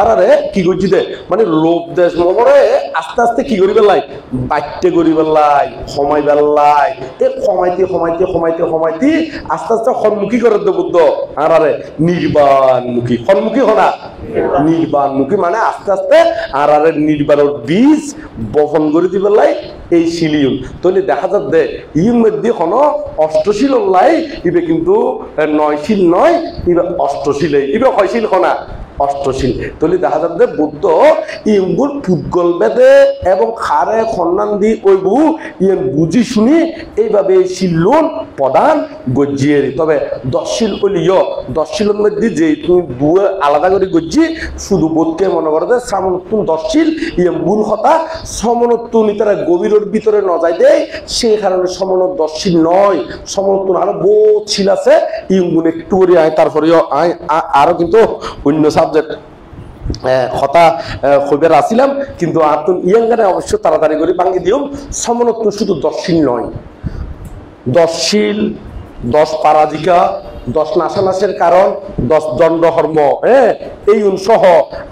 আরারে কি করছি দে মানে লোভ দেশ মোহরে আস্তে আস্তে কি করি পেলাই বাট্যে করি পেলাই সময় পেলাই এই সময়তে সময়তে সময়তে সময়তে আস্তে আস্তে সন্মুখী করে দে বুদ্ধ আরারে নির্বাণমুখী সন্মুখী হনা নির্বাণমুখী মানে আস্তে আস্তে আরারে নির্বাণের বীজ বপন করে দি পেলাই এই শিলিউন তাহলে দেখা যাচ্ছে ইউর মধ্যে কোনো অষ্টশীল লাই ইবে কিন্তু 9 শিল নয় ইবে অষ্টশীলে ইবে কয়শীল হনা অষ্টশীল তাহলে দেখা যাচ্ছে বুদ্ধ ইগুর ফুটগল বেদে এবং খারে খন্নান দি ওইবু ইয়েন বুঝি শুনি এইভাবে শিলুন প্রধান গজ্জিয়ে তবে 10 শিল বলিও 10 শিলের মধ্যে যে তুমি দুয়ে আলাদা করে গজ্জি শুধু বোধকে মনে করো যে সামনতুন 10 শিল ইয়ে মূল কথা সমনতুন ইতারা গভীরের ভিতরে ন যায় দেয় সেই কারণে সমনত 10 শিল নয় সমনতুন আরো বহুত শিল আছে ইগুন একটু করে আয় তারপরেও আয় আরো কিন্তু অন্য সাবজেক্ট কথা খবর আসিলাম কিন্তু আতুন ইয়াঙ্গানে অবশ্য তাড়াতাড়ি করে ভাঙি দিও সমনত্ব শুধু 10 শিল নয় 10 শিল 10 পারাজিকা 10 নাশানাশের কারণ 10 দণ্ড ধর্ম এই সহ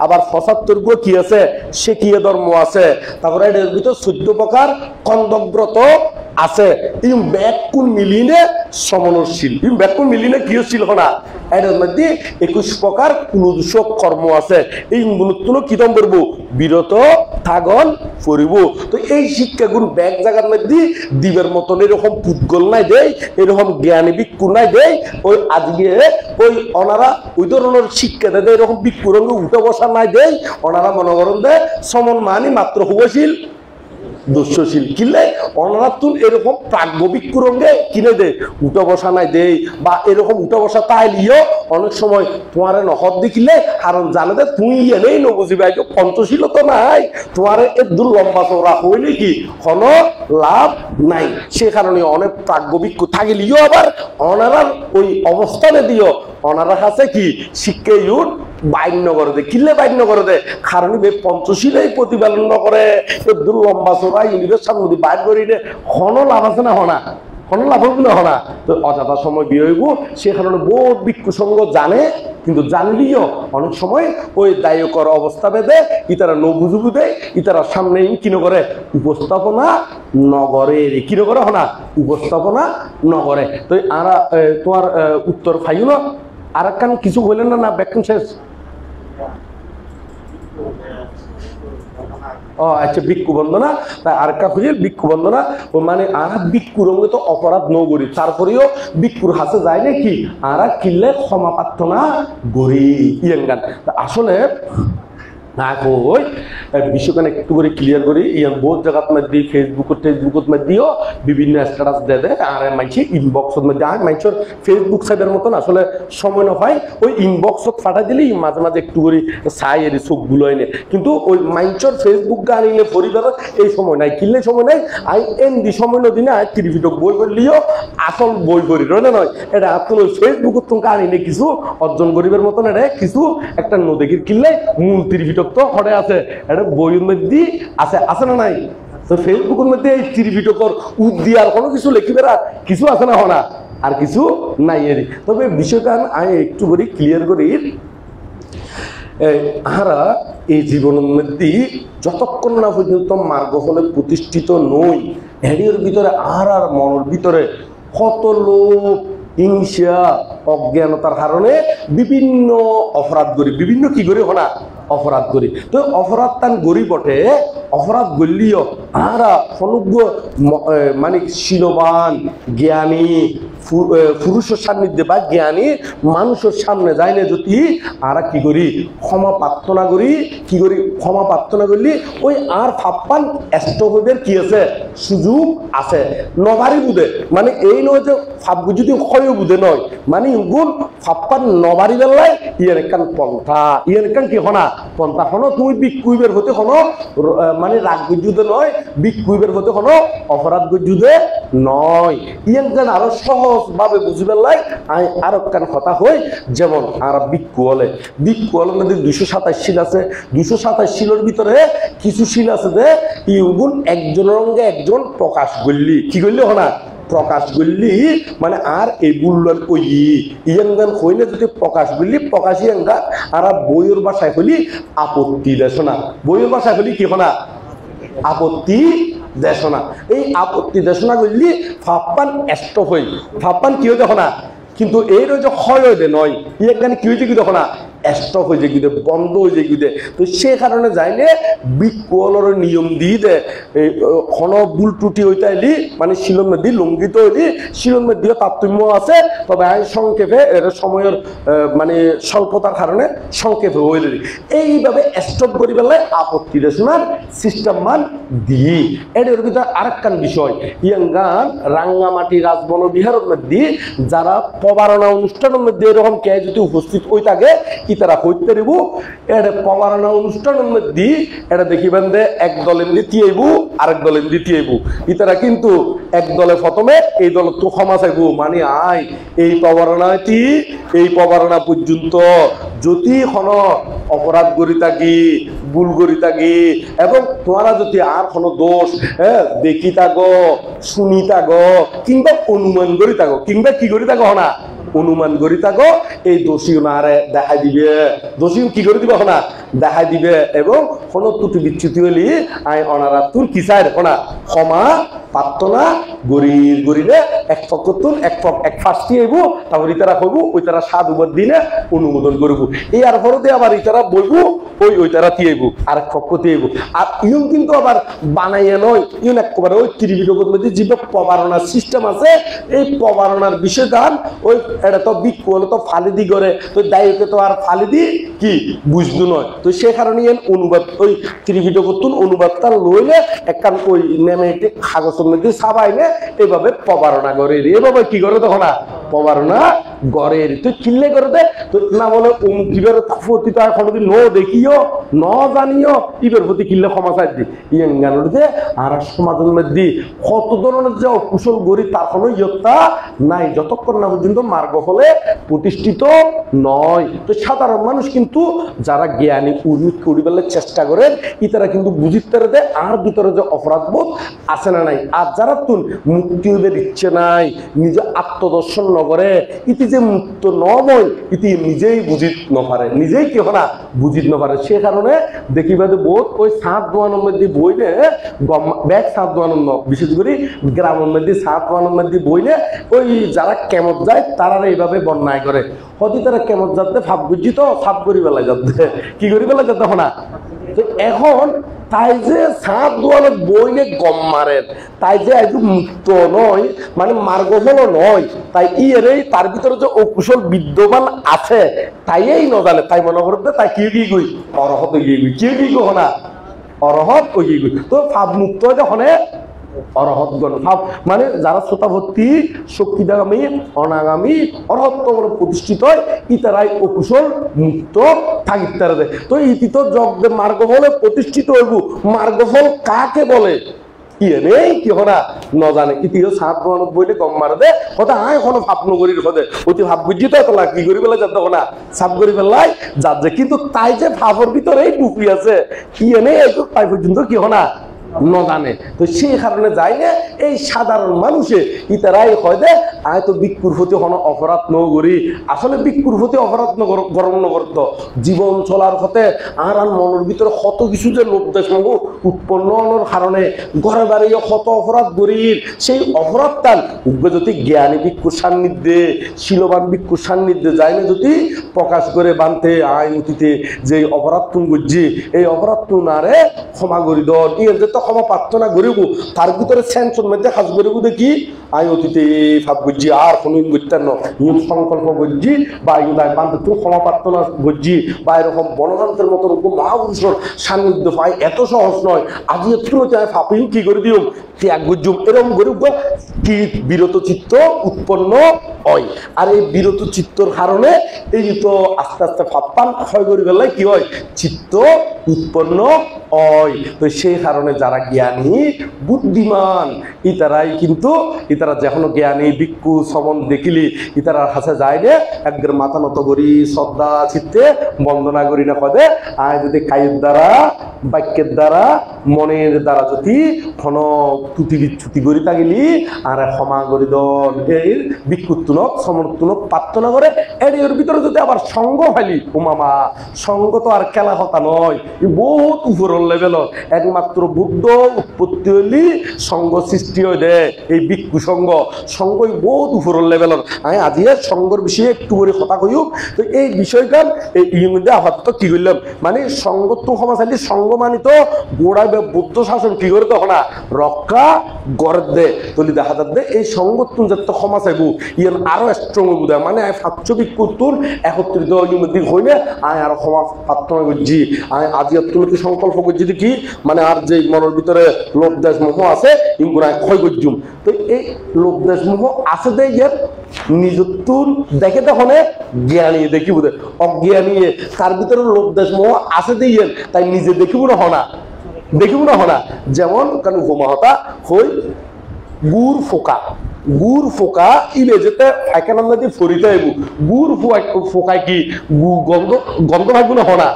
আবার ৭৫ গো কি আছে সে কি ধর্ম আছে তারপরে এর ভিতর 14 প্রকার কন্দব্রত আছে এই ব্যাকুল মিলিনে সমনশীল এই ব্যাকুল মিলিনে কি ছিল না এর মধ্যে 21 প্রকার কুলদূষক কর্ম আছে এই গুণত্ব কি দম করব বিরত থাগন করিব তো এই শিক্ষাগুণ ব্যাগ জায়গার মধ্যে দিবের মতন এরকম পুতগল নাই দেয় এরকম জ্ঞানী বিক্ষু নাই দেয় ওই আজকে ওই ওনারা ওই ধরনের শিক্ষা দেয় এরকম বিক্ষুরঙ্গে উঠে বসা নাই দেয় ওনারা মনে করেন দেয় সমন মানি মাত্র হুবশীল দুঃশীল কিনলে ওনারা তুল এরকম প্রাজ্ঞ বিক্ষুরঙ্গে কিনে দে উঠে বসা নাই দেয় বা এরকম উঠে বসা তাইলিও অনেক সময় তোমার নহদ দেখিলে কারণ জানে দে তুই এনেই নবুঝিবা এই পঞ্চশীল তো নাই তোমার এর দূর লম্বা চৌড়া হইলে কি কোনো লাভ নাই সে কারণে অনেক প্রাজ্ঞ বিক্ষু থাকিলিও আবার ওনারার ওই অবস্থানে দিও ওনারা কাছে কি শিক্ষা ইউট বাইন্য করে দে কিনলে বাইন্য করে দে কারণ পঞ্চশীলেই প্রতিপালন করে দূর লম্বা চৌড়া ইউনিভার্স সামনে বাইর করি দে কোনো লাভ আছে না হনা কোনো লাভ হবে না হনা তো অযথা সময় বিয়ে হইব সে কারণে বহুত বিক্ষু সঙ্গ জানে কিন্তু জানলিও অনেক সময় ওই দায়কর অবস্থা বেঁধে ইতারা নবুঝুবু দেয় ইতারা সামনে কিনো করে উপস্থাপনা নগরের কিনো করে হনা উপস্থাপনা নগরে তো আরা তোমার উত্তর পাইও না আর একখান কিছু বললেন না ব্যাখ্যান শেষ ও আচ্ছা ভিক্ষু বন্দনা তাই আর একটা খুঁজে ভিক্ষু বন্দনা ও মানে আর ভিক্ষুর অঙ্গে তো অপরাধ নগরী তারপরেও ভিক্ষুর হাতে যায় নাকি আর কিনলে ক্ষমা প্রার্থনা গড়ি ইয়াঙ্গান আসলে না কই বিষয়খানে একটু করে ক্লিয়ার করি ইয়ান বহুত জায়গাত মধ্যে ফেসবুকত মধ্যেও বিভিন্ন স্ট্যাটাস দিয়ে দেয় আর মাইছে ইনবক্সত মধ্যে আর মাইছর ফেসবুক সাইডের মতন আসলে সময় না হয় ওই ইনবক্সত ফাটাই দিলেই মাঝে মাঝে একটু করে চাই এর চোখ গুলোয় নে কিন্তু ওই মাইছর ফেসবুক গানিলে পরিবারের এই সময় নাই কিনলে সময় নাই আই এমডি সময় নদিনে আই ত্রিভিটক বই করলিও আসল বই করি রয়ে নয় এটা আপনার ওই ফেসবুকত তোমাকে আনিলে কিছু অর্জন করিবার মতন এটা কিছু একটা নদীর কিনলে মূল ত্রিভিটক তো হরে আছে এটা বইয়ের মধ্যে আছে আছে না নাই তো ফেসবুকের মধ্যে এই ত্রিভিটকর উদ্দিয়ার কোনো কিছু লিখিবে কিছু আছে না হনা আর কিছু নাই এর তবে বিষয়টা আমি একটু করে ক্লিয়ার করি আহারা এই জীবনের মধ্যে যতক্ষণ না পর্যন্ত মার্গ হলে প্রতিষ্ঠিত নই এর ভিতরে আর মনের ভিতরে কত লোক হিংসা অজ্ঞানতার কারণে বিভিন্ন অপরাধ করি বিভিন্ন কি করে হনা অপরাধ করি। তো অপরাধ তান গড়ি বটে, অপরাধ গড়লিও আরা সমগ্র মানে শিলবান জ্ঞানী পুরুষের সান্নিধ্যে বা জ্ঞানী মানুষের সামনে যাই না যদি আর কি করি ক্ষমা প্রার্থনা করি, কি করি ক্ষমা প্রার্থনা করলি ওই আর ফাপ্পান এস্টভের কি আছে সুযোগ আছে নবারি বুধে, মানে এই নয় যে ফাপগু যদি ক্ষয় বুধে নয়, মানে গুণ ফাপ্পান নবারি বেলায় ইয়ের কান পন্থা, ইয়ের কান কি হনা পন্থা হনো তুমি বিকুইবের হতে হনো মানে রাগ গুজুদে নয়, বিকুইবের হতে হনো অপরাধ গুজুদে নয়। ইয়ের কান আরো সহজ ভাবে বুঝিবার লাই আর কান কথা হয় যেমন আর বিক্ষু হলে মধ্যে 227 শিল আছে, 227 শিলের ভিতরে কিছু শিল আছে যে ইগুন একজনের অঙ্গে একজন প্রকাশ করলি কি করলি হনা প্রকাশ করলি, মানে আর এই বুল্লন ওই ইয়াঙ্গান হইলে যদি প্রকাশ করলি প্রকাশ ইয়াঙ্গা আর বইয়ের ভাষায় হলি আপত্তি দেশনা, বইয়ের ভাষায় হলি কি হনা আপত্তি দেশনা। এই আপত্তি দেশনা করলি ফাপ্পান স্টপ হই, ফাপ্পান কি হয়ে দেখো না, কিন্তু এই যে ক্ষয় হয়ে নয় এখানে কি হয়েছে কি দেখো না স্টপ হয়ে যায় কিন্তু বন্ধ হয়ে যায় কিন্তু। তো সে কারণে যাইলে বিকলের নিয়ম দিয়ে দে ক্ষণ ভুল ত্রুটি হইতাইলি মানে শিলন নদী লঙ্ঘিত হইলি শিলন নদীও তারতম্য আছে, তবে আইন সংক্ষেপে এর সময়ের মানে স্বল্পতার কারণে সংক্ষেপে হইলি এইভাবে স্টপ করি বেলায় আপত্তি দেশনার সিস্টেম মান দিই। এর ভিতরে আরেকখান বিষয় ইয়াঙ্গান রাঙ্গামাটি রাজবন বিহারের মধ্যে যারা প্রবারণা অনুষ্ঠানের মধ্যে এরকম কে যদি উপস্থিত হয়ে থাকে কি তারা হইতে দিব এটা প্রবারণা অনুষ্ঠানের মধ্যে এটা দেখিবেন যে এক দলে দিতেইব আরেক দলে দিতেইব, ইতারা কিন্তু এক দলে প্রথমে এই দল তো ক্ষমা চাইব মানে আয় এই প্রবারণাটি এই প্রবারণা পর্যন্ত যদি কোন অপরাধ করি থাকি ভুল করি থাকি এবং তোমারা যদি আর কোনো দোষ দেখি থাকো শুনি থাকো কিংবা অনুমান করি থাকো কিংবা কি করি থাকো না অনুমান করি থাকো এই দোষীও না আরে দেখাই দিবে, দোষীও কি করে দিবে না দেখাই দিবে এবং কোনো ত্রুটি বিচ্যুতি হলি আই অনারা তোর কি চাই দেখো না ক্ষমা প্রার্থনা গরির গরিলে এক পক্ষতুন এক ফার্স্টি আইব তারপর ইতারা হইব ওই তারা সাত উপর দিনে অনুমোদন করব এই আর পরে আবার ইতারা বলব ওই তারা তিয়েব আর এক পক্ষ তিয়েব। আর ইউন কিন্তু আবার বানাইয়া নয় ইউন একবারে ওই ত্রিবিজগৎ মধ্যে যে প্রবারণার সিস্টেম আছে এই প্রবারণার বিষয় দান ওই এটা তো বিক্ষু হলে তো ফালিদি করে তো দায়ীকে তো আর ফালিদি কি বুঝতো নয়। তো সে কারণে অনুবাদ ওই ত্রিবিজগতুন অনুবাদটা লইলে একখান ওই নেমেটিক কাগজের মধ্যে ছাপাইলে এইভাবে প্রবারণা করে এভাবে কি করে তখন না প্রবারণা গড়ে তুই কিনলে করে দে তো না বলে অমুক জীবের প্রতি তো কোনোদিন ন দেখিও ন জানিও ইবের প্রতি কিনলে ক্ষমা চাই দি ইয়াঙ্গানোর যে আর সমাজের মধ্যে কত ধরনের যে অকুশল গড়ি তার কোনো ইয়ত্তা নাই যতক্ষণ না পর্যন্ত মার্গ ফলে প্রতিষ্ঠিত নয়। তো সাধারণ মানুষ কিন্তু যারা জ্ঞানী করিবার চেষ্টা করেন ইতারা কিন্তু বুঝিতে দে আর ভিতরে যে অপরাধবোধ আছে না নাই। আর যারা তুন মুক্তি হইবার ইচ্ছে নাই নিজে আত্মদর্শন নগরে ইতি যে মুক্ত নয় ইতি নিজেই বুঝিত নপারে নিজেই কি না বুঝিত নপারে সে কারণে দেখিবা যে বোধ ওই 7 মধ্যে বইলে ব্যাগ 7 বিশেষ করে গ্রামের মধ্যে 7 মধ্যে বইলে ওই যারা কেমত যায় তারা এইভাবে বন্যায় করে হয়তো তারা কেমত যাতে ফাপ বুঝি তো ফাপ করি বেলা যাতে কি করি বেলা যাতে না। তো এখন তাই যে সাত দোয়ালে বইলে গম মারেন তাই যে একটু মুক্ত নয় মানে মার্গফল নয় তাই ইয়েরই তার ভিতরে যে অকুশল বিদ্যমান আছে তাই এই নজালে তাই মনে করতে তাই কি কি গই অরহত গিয়ে গই কি কি গো না অরহত ওই গই। তো ফাপ মুক্ত যখন অরহত গণ ভাব মানে যারা শ্রোতাভর্তি শক্তিদাগামী অনাগামী অরহত্ব বলে প্রতিষ্ঠিত হয় ইতারাই অকুশল মুক্ত থাকিতে দেয়। তো ইতি তো জগদে মার্গফলে প্রতিষ্ঠিত হইব মার্গফল কাকে বলে ইয়ে নেই কি হনা ন জানে ইতিও 7 বইলে কম মার দে কথা আয় কোনো ভাব নগরীর হদে অতি ভাব বুঝি তো তোলা কি করি বেলা যাতে না সাপ করি বেলাই যাচ্ছে কিন্তু তাই যে ভাবর ভিতরে টুপি আছে কি এনে তাই পর্যন্ত কি হনা ন জানে। তো সেই কারণে যাই না এই সাধারণ মানুষে ইতারাই হয় দে আয় তো ভিক্ষুর প্রতি কোনো অপরাধ ন করি, আসলে ভিক্ষুর প্রতি অপরাধ গরম নগরত জীবন চলার পথে আর মনের ভিতরে কত কিছু যে লোভ দেশ উৎপন্ন হওয়ার কারণে ঘরে বাড়িয়ে কত অপরাধ করির, সেই অপরাধটা যদি জ্ঞানী ভিক্ষুর সান্নিধ্যে শিলবান ভিক্ষুর সান্নিধ্যে যায় না যদি প্রকাশ করে বানতে আইন অতীতে যে অপরাধ তুম করছি এই অপরাধ তুম আরে ক্ষমা করি দল ইয়ে তো ক্ষমা প্রার্থনা করিব তার ভিতরে সেন্সর মধ্যে কাজ করিব দেখি আইন অতীতে ভাব করছি আর কোনদিন করতেন না ইউন সংকল্প করছি বা ইউলাই বান্ধব তুমি ক্ষমা প্রার্থনা করছি বা এরকম বনযন্ত্রের মতো রকম মহাপুরুষের সান্নিধ্য পাই এত সহজ নয়। আজি একটু ফাপিও কি করে দিও ত্যাগ করছুম এরকম গরিব কি বিরত চিত্ত উৎপন্ন হয়। আর এই বিরত চিত্তর কারণে এই তো আস্তে আস্তে ফাপ্পান ক্ষয় করি গেলে কি হয় চিত্ত উৎপন্ন হয়। তো সেই কারণে যারা জ্ঞানী বুদ্ধিমান ইতারাই কিন্তু ইতারা যখন জ্ঞানী ভিক্ষু সমন দেখিলি ইতারার কাছে যায় রে একবার মাথা নত করি শ্রদ্ধা চিত্তে বন্দনা করি না কদে আয় যদি কায়ের দ্বারা বাক্যের দ্বারা মনের দ্বারা যদি ক্ষণ ত্রুটি বিচ্যুতি করি থাকিলি আর ক্ষমা করি দন এই ভিক্ষুত্তুনক সমর্থনক প্রার্থনা করে এর ভিতরে যদি আবার সঙ্গ ফেলি ও মামা সঙ্গ তো আর খেলা কথা নয় বহুত উপরের লেভেলত একমাত্র বুদ্ধ উৎপত্তি হইলি সঙ্গ সৃষ্টি হয়ে দেয় এই ভিক্ষু সঙ্গ সঙ্গই বহুত উপরের লেভেলত। আমি আজি সঙ্গর বিষয়ে একটু করে কথা কইও তো এই বিষয়টা এই মধ্যে আপাতত কি করলাম মানে সঙ্গ তো ক্ষমা চাইলি সঙ্গ মানিত গোড়ায় বুদ্ধ শাসন কি করে তখন রক্ষা গড় দে তলি দেখা যাবে এই সঙ্গতুন যত ক্ষমা চাইব ইয়ান আরো স্ট্রং হইব মানে আয় ফাচ্ছ ভিক্ষুতুন একত্রিত মধ্যে হই না আয় আরো ক্ষমা প্রার্থনা করছি আয় আজি তুলকে সংকল্প করছি কি মানে আর যে মনের ভিতরে লোভ দেশ মোহ আছে ইগুলো ক্ষয় করছুম। তো এই লোভ দেশ মোহ আছে দে ইয়ার নিজতুন দেখে তখন জ্ঞানী দেখিব দে অজ্ঞানী তার ভিতরে লোভ দেশ মোহ আছে দে ইয়ার তাই নিজে দেখিব না হনা দেখিব না হনা। যেমন কেন উপমা হতা হই গুড় ফোকা গুড় ফোকা ইলে যেতে ফাইকান দিয়ে ফরিতে আইব গুড় ফোকায় কি গন্ধ গন্ধ ভাইব না হনা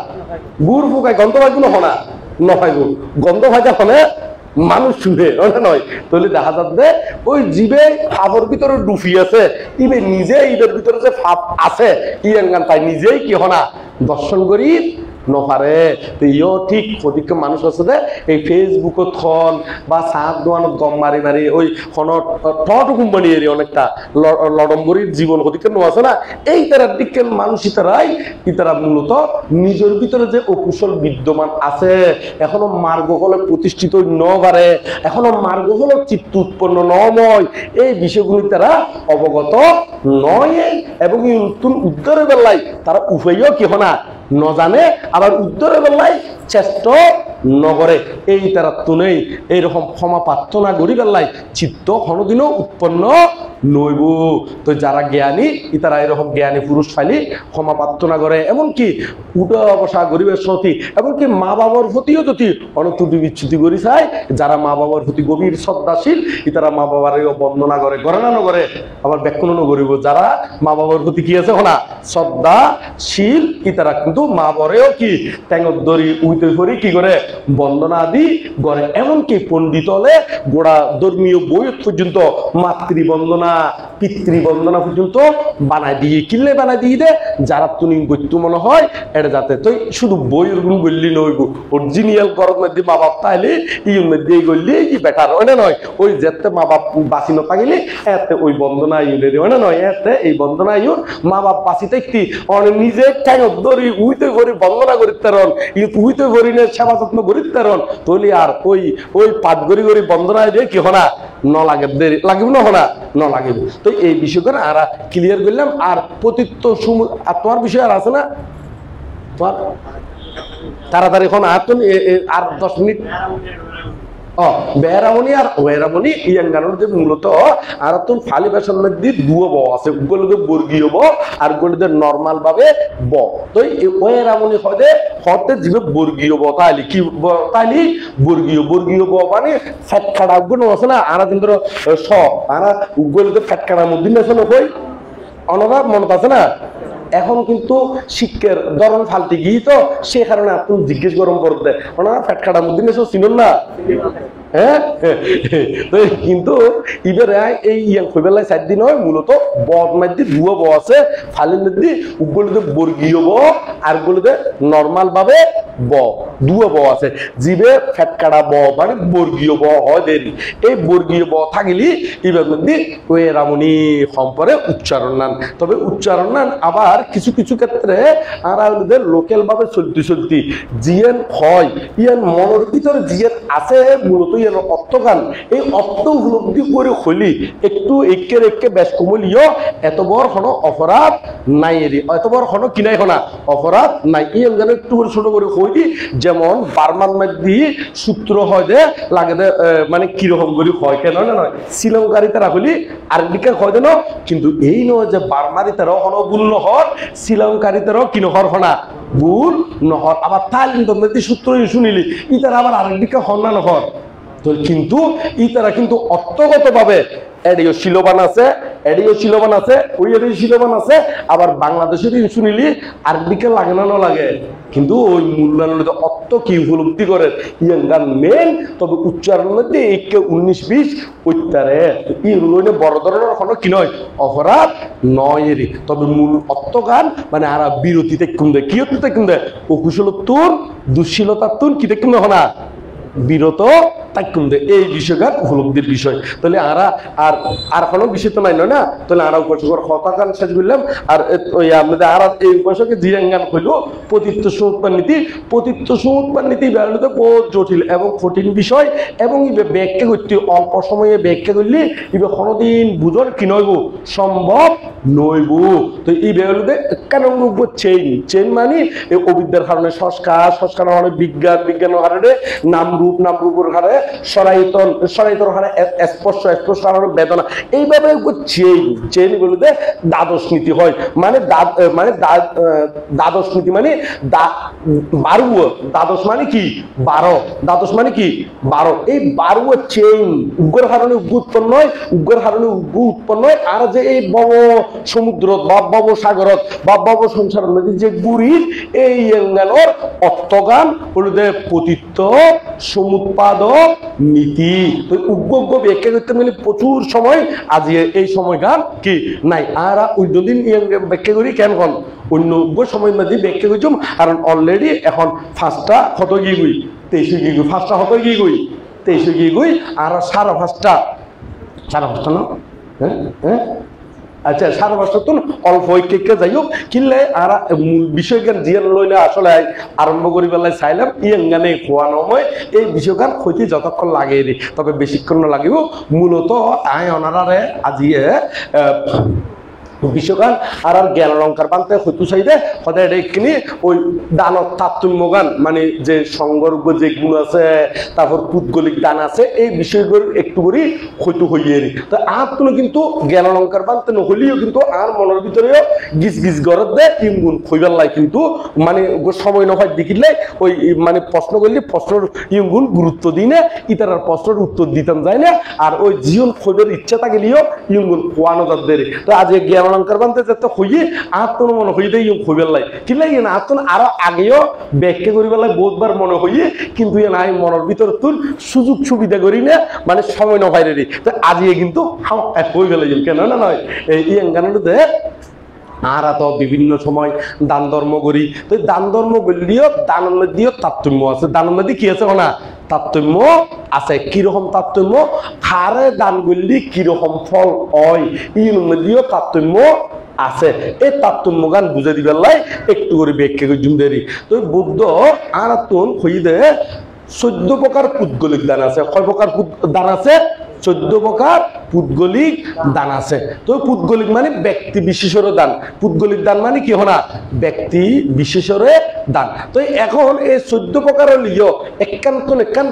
গুড় ফোকায় গন্ধ ভাইব না হনা নভাইব গন্ধ ভাইটা হলে মানুষ শুনে নয় তাহলে দেখা যাচ্ছে ওই জীবে ফাপর ভিতরে ডুফি আছে ইবে নিজে ইদের ভিতরে যে ফাপ আছে ইয়ান তাই নিজেই কি হনা দর্শন করি নপারে। তো ইও ঠিক অধিক মানুষ আছে যে এই ফেসবুকত খন বা চাঁদ দোয়ানত গম মারি মারি ওই খনত ঠট কোম্পানি এরি অনেকটা লড়ম্বরীর জীবন অধিক নো আছে না এই তারার দিকে মানুষ ইতারা মূলত নিজের ভিতরে যে অকুশল বিদ্যমান আছে এখনো মার্গ হলে প্রতিষ্ঠিত ন পারে এখনো মার্গ হলে চিত্ত উৎপন্ন নয় এই বিষয়গুলি তারা অবগত নয় এবং এই নতুন উদ্ধারের বেলায় তারা উপায়ও কি হনা ন জানে আবার উদ্ধারের বেলায় চেষ্টা নগরে এই তারা তুনেই এইরকম ক্ষমা প্রার্থনা করি বেলায় চিত্ত কোনোদিনও উৎপন্ন নইব। তো যারা জ্ঞানী ইতারা এরকম জ্ঞানী পুরুষ ফাইলি ক্ষমা প্রার্থনা করে এমনকি উঠা বসা গরিবের সতী এমনকি মা বাবার প্রতিও যদি অনতুটি বিচ্ছুতি করি চায় যারা মা বাবার প্রতি গভীর শ্রদ্ধাশীল ইতারা মা বাবার বন্দনা করে গণনা করে আবার ব্যাখ্যানও করিব যারা মা বাবার প্রতি কি আছে হনা শ্রদ্ধাশীল ইতারা কিন্তু মা বাবারেও কি ট্যাঙ্গর দড়ি উইতে করি কি করে বন্দনা আদি করে এমনকি পণ্ডিত হলে গোড়া ধর্মীয় বই পর্যন্ত মাতৃবন্দনা পিতৃবন্দনা পর্যন্ত বানাই দিয়ে কিনলে বানাই দিয়ে দে যারা তুমি গত্য মনে হয় এটা যাতে তুই শুধু বইয়ের গুণ গল্লি নইব অরিজিনাল গরম মধ্যে মা বাপ তাইলে ইউর মধ্যে গল্লি কি বেটার ওটা নয় ওই যেতে মা বাপ বাঁচি না থাকিলে এতে ওই বন্দনা ইউরে ওটা নয় এতে এই বন্দনা ইউর মা বাপ বাঁচি থাকতি নিজে ট্যাঙ্গর দড়ি উইতে করে বন্দনা করিতে রন উইতে করিনে সেবা যত্ন করিতে রন তলি আর ওই ওই পাট গড়ি গড়ি বন্দনা দিয়ে কি হনা ন লাগে দেরি লাগিব না হনা ন লাগিব। তো এই বিষয় করে আর ক্লিয়ার করলাম আর পতিত্ব আর তোমার বিষয় আর আছে না তোমার তাড়াতাড়ি এখন আর 10 মিনিট বেহরামণি আর ওয়েরামণি ইয়াঙ্গানোর যে মূলত আর তো ফালি ভাষার মধ্যে দুও ব আছে গুলোকে বর্গীয় ব আর গুলোতে নরমাল ভাবে ব। তো এই ওয়েরামণি হতে জীবে বর্গীয় ব তাইলি কি তাইলি বর্গীয় ব মানে ফ্যাট কাটা গুণ আছে না আর কিন্তু স আর গুলোতে ফ্যাট কাটার মধ্যে আছে না কই অনরা মনত আছে না এখন কিন্তু শিক্ষার ধরন ফালতে গিয়ে তো সে কারণে আপনি জিজ্ঞেস গরম করতে ওনারা ফ্যাট কাটার মধ্যে এসব চিনুন না হ্যাঁ কিন্তু এবারে এই বেলায় 4 দিন হয় মূলত বদ মাধ্যে দুয়ো ব আছে ফালির মধ্যে উগুলোতে বর্গীয় ব আর গুলোতে নর্মাল ভাবে ব দুয়ো ব আছে জিবে ফ্যাট কাটা ব মানে বর্গীয় ব হয় দেরি এই বর্গীয় ব থাকিলি এবার মধ্যে ওই রামনি সম্পরে উচ্চারণ নান তবে উচ্চারণ নান আবার কিছু কিছু ক্ষেত্রে আর লোকাল ভাবে চলতি জিএন হয় ইয়ান মনের ভিতরে জিএন আছে মূলত ইয়ান অর্থগান এই অর্থ উপলব্ধি করে হইলি একটু একে বেশ কমলিও এত বড় কোনো অপরাধ নাই এরি এত বড় কোনো কিনাই না অপরাধ নাই ইয়ান যেন একটু ছোট করে হইলি যেমন বার্মান মধ্যে সূত্র হয় যে লাগে মানে কিরকম করে হয় কেন না নয় শ্রীলঙ্কারিতে রাখলি আরেকদিকে হয় যেন কিন্তু এই নয় যে বার্মারিতেরও কোনো ভুল নহর শ্রীলঙ্কারিতেরও কি নহর হনা ভুল নহর আবার তাই কিন্তু সূত্র শুনিলি ইতারা আবার আরেকদিকে হন না নহর তো কিন্তু ইতারা কিন্তু অর্থগত ভাবে এডিও শিলবান আছে ওই এডিও শিলবান আছে আবার বাংলাদেশের শুনিলি আরেকদিকে লাগে না লাগে কিন্তু ওই মূল্যায়ন অর্থ কি উপলব্ধি করে ইয়ান মেন তবে উচ্চারণের মধ্যে 19-20 উত্তরে ইউরোনে বড় ধরনের কোনো কি নয় অপরাধ নয় এরি তবে মূল অর্থ গান মানে আর বিরতিতে কুন্দে কি হতে কুন্দে অকুশলত্বর দুঃশীলতার কি দেখুন না বিরত তাকুন্দে এই বিষয়গান উপলব্ধির বিষয় তাহলে আর কোনো বিষয় তো নাই না তাহলে আর হতাকান শেষ করলাম আর ওই আমাদের আর এই উপসকে জিরাঙ্গান হইল পতিত্ব সমুৎপাদ নীতি বেরোতে বহুত জটিল এবং কঠিন বিষয় এবং ব্যাখ্যা করতে অল্প সময়ে ব্যাখ্যা করলে ইবে কোনোদিন বুঝর কি নইব সম্ভব নইব তো এই বেরোতে কেন চেইন মানে এই অবিদ্যার কারণে সংস্কার কারণে বিজ্ঞান কারণে নামরূপের কারণে সরাইতর হারে স্পর্শ হারে বেদনা এইভাবে চেইন গুলোতে দ্বাদশ নীতি হয় মানে দ্বাদশ নীতি মানে 12 দ্বাদশ মানে কি 12 এই 12 চেইন উগ্র কারণে উৎপন্ন হয় উৎপন্ন হয় আর যে এই বব সমুদ্র বা বব সাগরত বা বব সংসার নদী যে গুড়ির এই এঙ্গানোর অর্থগান হলুদে পতিত্ব সমুৎপাদ নীতি তো উগ্র ব্যাখ্যা করতে গেলে প্রচুর সময় আজ এই সময় গান কি নাই আর অন্যদিন ব্যাখ্যা করি কেন অন্য সময় মধ্যে ব্যাখ্যা করছুম কারণ অলরেডি এখন ফার্স্টটা কত গিয়ে গই 23 গিয়ে ফার্স্টটা কত গিয়ে গই 23 গিয়ে গই আর সারা ফার্স্টটা না হ্যাঁ আচ্ছা সারা বছর তো অল্প ঐক্যকে যাই হোক কিনলে আর মূল বিষয়জ্ঞান জিয়ান লইলে আসলে আরম্ভ করি বেলায় চাইলাম ইয়ানে খোয়ানো হয় এই বিষয়জ্ঞান হইতে যতক্ষণ লাগে রে তবে বেশিক্ষণ লাগিব মূলত ওনারারে আজিয়ে বিশ্বগান আর জ্ঞান অলঙ্কার বানতে হইতু চাইদে সদায় এখানে ওই দানত তাত্তম্য গান মানে যে সংগর্গ যে গুণ আছে তারপর পুদ্গলিক দান আছে এই বিষয়গুলো একটু করে হইতু হইয়ে তো আর তো কিন্তু জ্ঞান অলঙ্কার বানতে নহলিও কিন্তু আর মনের ভিতরেও গিজ গরত দেয় ইমগুণ হইবার লাই কিন্তু মানে সময় নহয় দেখিলে ওই মানে প্রশ্ন করলে প্রশ্নের ইমগুণ গুরুত্ব দিই না ইতার প্রশ্নের উত্তর দিতাম যায় না আর ওই জীবন খোঁজের ইচ্ছা থাকলেও ইমগুণ খোয়ানো যাদের তো আজ জ্ঞান অলঙ্কার বানতে যেতে হইয়ে আত্মন মনে হইতে হইবার লাই কি লাগে না আত্মন আরো আগেও ব্যাখ্যা করিবার লাই বহুতবার মনে হইয়ে কিন্তু নাই মনের ভিতর তুল সুযোগ সুবিধা করি না মানে সময় নয় রে তো আজিয়ে কিন্তু হয়ে গেল কেন না নয় এই গানটাতে আর তো বিভিন্ন সময় দান ধর্ম করি তো দান ধর্ম করলেও দানের মধ্যেও তারতম্য আছে দানের মধ্যে কি আছে না তারতম্য আছে কিরকম তারতম্য হারে দান করলে কিরকম ফল হয় এর মধ্যেও তারতম্য আছে এই তারতম্য গান বুঝে দিবার লাই একটু করে ব্যাখ্যা করে দেরি তো বুদ্ধ আর তোন হইদে 14 প্রকার পুদ্গলিক দান আছে কয় প্রকার দান আছে 14 প্রকার পুদ্গলিক দান আছে তো পুদ্গলিক মানে ব্যক্তি বিশেষের দান পুদ্গলিক দান মানে কি হনা ব্যক্তি বিশেষের দান তো এখন এই 14 প্রকারের লিও একান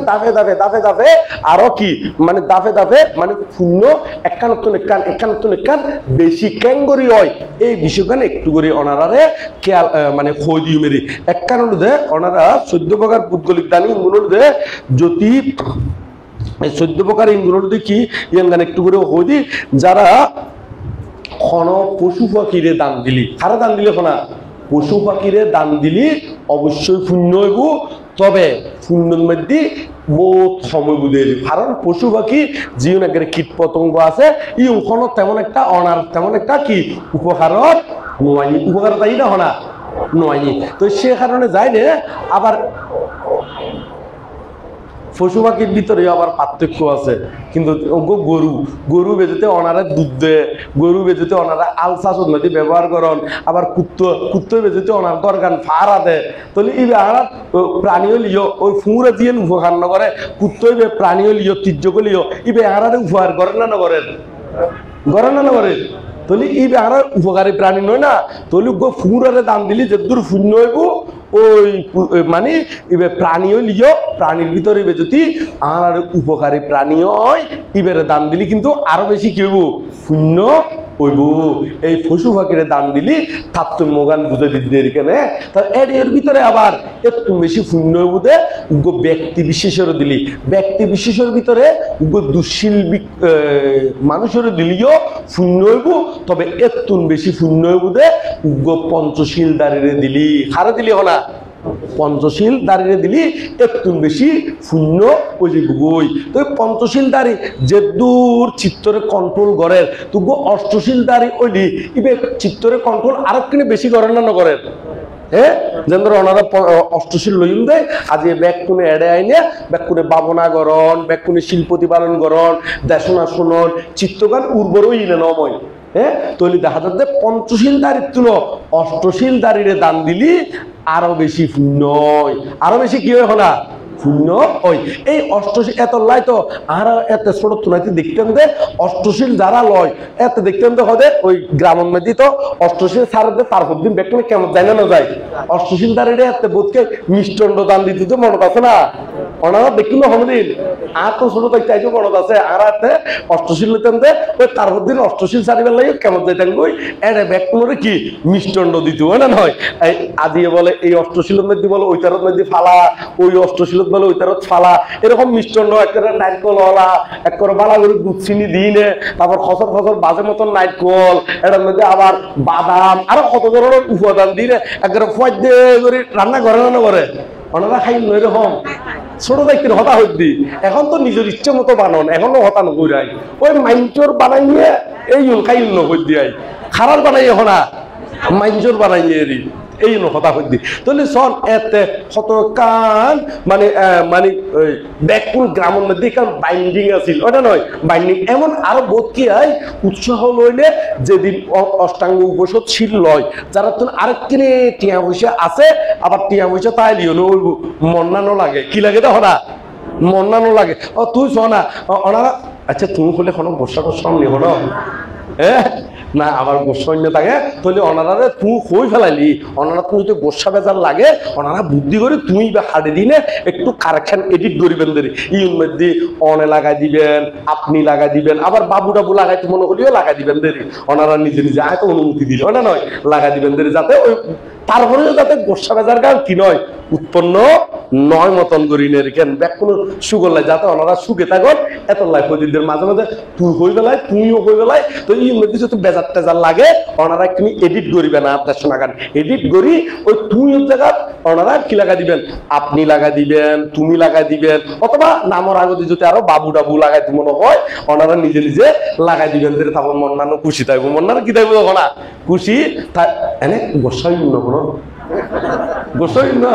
দাফে আরো কি মানে দাফে মানে শূন্য একান বেশি ক্যাঙ্গরি হয় এই বিষয়খানে একটু করে ওনারারে খেয়াল মানে খোঁজ দিয়ে মেরি একান দে ওনারা 14 প্রকার পুদ্গলিক দান ইগুলোর দে যদি 14 প্রকার ইন্দ্রটি কি ইয়ান একটু করে হইদি যারা খন পশু পাখিরে দান দিলি, কারা দান দিলে খনা পশু পাখিরে দান দিলি অবশ্যই পুণ্য হইব, তবে পুণ্যের মধ্যে বহুত সময় বুঝে, কারণ পশু পাখি জীবন একেবারে কীট পতঙ্গ আছে, এই ওখানে তেমন একটা অনার তেমন একটা কি উপকারত নয়, উপকার তাই না হনা নয়। তো সে কারণে যায় না। আবার পশু পাখির ভিতরে আবার পার্থক্য আছে, কিন্তু গরু গরু বেজেতে ওনারা দুধ দেয়, গরু বেজেতে ওনারা আলসা সন্ন্যতি ব্যবহার করেন, আবার কুত্তো বেজেতে ওনার দরকার ফাড়া দেয়। তাহলে এই প্রাণীও লিও ওই ফুঁড়ে দিয়ে উপকার ন করে, কুত্তই প্রাণীও লিও তির্যক লিও এই বেহারে উপহার করেন না করেন, করেন না করেন। তাহলে এই বেহারা উপকারী প্রাণী নয় না, তাহলে ফুঁড়ে দাম দিলি যে দূর শূন্য হইব ওই মানে এবার প্রাণীও লিও, প্রাণীর ভিতরে যদি আর উপকারী প্রাণীও হয় এবারে দান দিলি কিন্তু আরো বেশি কি হইব শূন্য হইব। এই পশু পাখিরে দান দিলি তাত্ত্বিক মগান বুঝে দিতে এখানে। তার এর ভিতরে আবার একটু বেশি শূন্য হইব দে ব্যক্তি বিশেষেরও দিলি, ব্যক্তি বিশেষের ভিতরে দুঃশীল মানুষেরও দিলিও শূন্য হইব, তবে একটু বেশি শূন্য হইব দে পঞ্চশীল দাঁড়িয়ে দিলি, খারে দিলি হলা পঞ্চশীল দাঁড়িয়ে দিলি একটু বেশি শূন্য ওই যে বই। তো পঞ্চশীল দাঁড়ি যে দূর চিত্তরে কন্ট্রোল করেন, তবু অষ্টশীল দাঁড়ি ওইলি ইবে চিত্তরে কন্ট্রোল আরো কিনে বেশি করেন না করেন। হ্যাঁ, যেন ওনারা অষ্টশীল লইন দেয়, আজ ব্যাগ কোনে এড়ে আইনে ব্যাগ কোনে বাবনা গরণ, ব্যাগ কোনে শিল্পতি পালন গরণ, দেশনা শুনন, চিত্তগান উর্বরই ইলে নময়। হ্যাঁ, তাহলে দেখা যাচ্ছে পঞ্চশীল দাঁড়ির তুলো অষ্টশীল দাঁড়িয়ে দান দিলি আরো বেশি পুণ্য, আরো বেশি কি হয় না পুণ্য ওই। এই অষ্টশীল এত লাই তো আর এত ছোট তুলাইতে দেখতেন যে অষ্টশীল যারা লয় এত দেখতেন তো হদে ওই গ্রামের মধ্যে তো অষ্টশীল সারতে তারপর দিন ব্যক্তি কেমন যায় না যায় অষ্টশীল দাঁড়িয়ে এত বোধকে মিষ্টণ্ড দান দিতে তো মনত আছে না, ওনারা দেখুন হমদিন আর তো ছোট দেখতে আইসো মনত আছে। আর হাতে অষ্টশীল নিতেন যে ওই তারপর দিন অষ্টশীল সারিবার লাগে কেমন যাইতেন কই এড়ে ব্যক্তির কি মিষ্টণ্ড দিত হয় না নয়। আজিয়ে বলে এই অষ্টশীলের মধ্যে বলে ওই তারত মধ্যে ফালা, ওই অষ্টশীল বলে ওই তারত ফালা, এরকম মিষ্টণ্ড একটা নারকল হলা এক করে বালা করে দুধ চিনি দিনে, তারপর খসর খসর বাজে মতন নারকল, এটার মধ্যে আবার বাদাম আরো কত ধরনের উপাদান দিনে একবারে ফয় দিয়ে করে রান্না করে না করে ওনারা খাই এরকম ছোট দায়িত্বের হতা হইতি। এখন তো নিজের ইচ্ছে মতো বানান, এখনো হতা নকরাই ওই মাইনচোর বানাইয়ে এই খাই নকর দিয়াই খারাপ বানাই এখন মাইনচোর বানাইয়ে এরি এই হতা হইতি। তাহলে সব এতে কত কান মানে মানে ব্যাকুল গ্রামের মধ্যে কারণ বাইন্ডিং আছিল ওটা নয় বাইন্ডিং এমন আরো বোধ কি হয় উৎসাহ লইলে যেদিন অষ্টাঙ্গ উপসদ ছিল লয় যারা তুমি আরেক কিনে টিয়া পয়সা আছে, আবার টিয়া পয়সা তাই লিও মন্নানো লাগে কি লাগে তো হরা মন্নানো লাগে। ও তুই শোনা ওনারা আচ্ছা তুমি হলে কোনো বর্ষা টর্ষা নিব না হ্যাঁ না আবার গোসা অন্য থাকে তাহলে ওনারা তুই কই ফেলাইলি, ওনারা তুমি যদি গোসা বেজার লাগে ওনারা বুদ্ধি করে তুমি বা হাড়ে দিনে একটু কারেকশন এডিট করিবেন দেরি ইউর মধ্যে অনে লাগাই দিবেন, আপনি লাগাই দিবেন, আবার বাবু টাবু লাগাইতে মনে হলেও লাগাই দিবেন দেরি, ওনারা নিজে নিজে আয়তো অনুমতি দিল না নয় লাগাই দিবেন দেরি, যাতে ওই তারপরেও যাতে গোসা বেজার গান কি নয় উৎপন্ন নয় মতন করি নেন ব্যাক কোনো সুগর লাই যাতে ওনারা সুখে থাকুন এত লাই প্রতিদিনের মাঝে মাঝে তুই হয়ে বেলায় তুমিও হয়ে বেলায় তো এই মধ্যে যদি বেজার টেজার লাগে ওনারা তুমি এডিট করিবে না আপনার শোনা গান এডিট করি ওই তুমি জায়গা ওনারা কি লাগা দিবেন, আপনি লাগা দিবেন, তুমি লাগা দিবেন, অথবা নামর আগতে যদি আরো বাবু টাবু লাগাইতে মনে হয় ওনারা নিজে নিজে লাগাই দিবেন যে তারপর মন্নানো খুশি থাকবো, মন্নানো কি থাকবো তখন খুশি এনে গোসাই কোনো গোসাই না।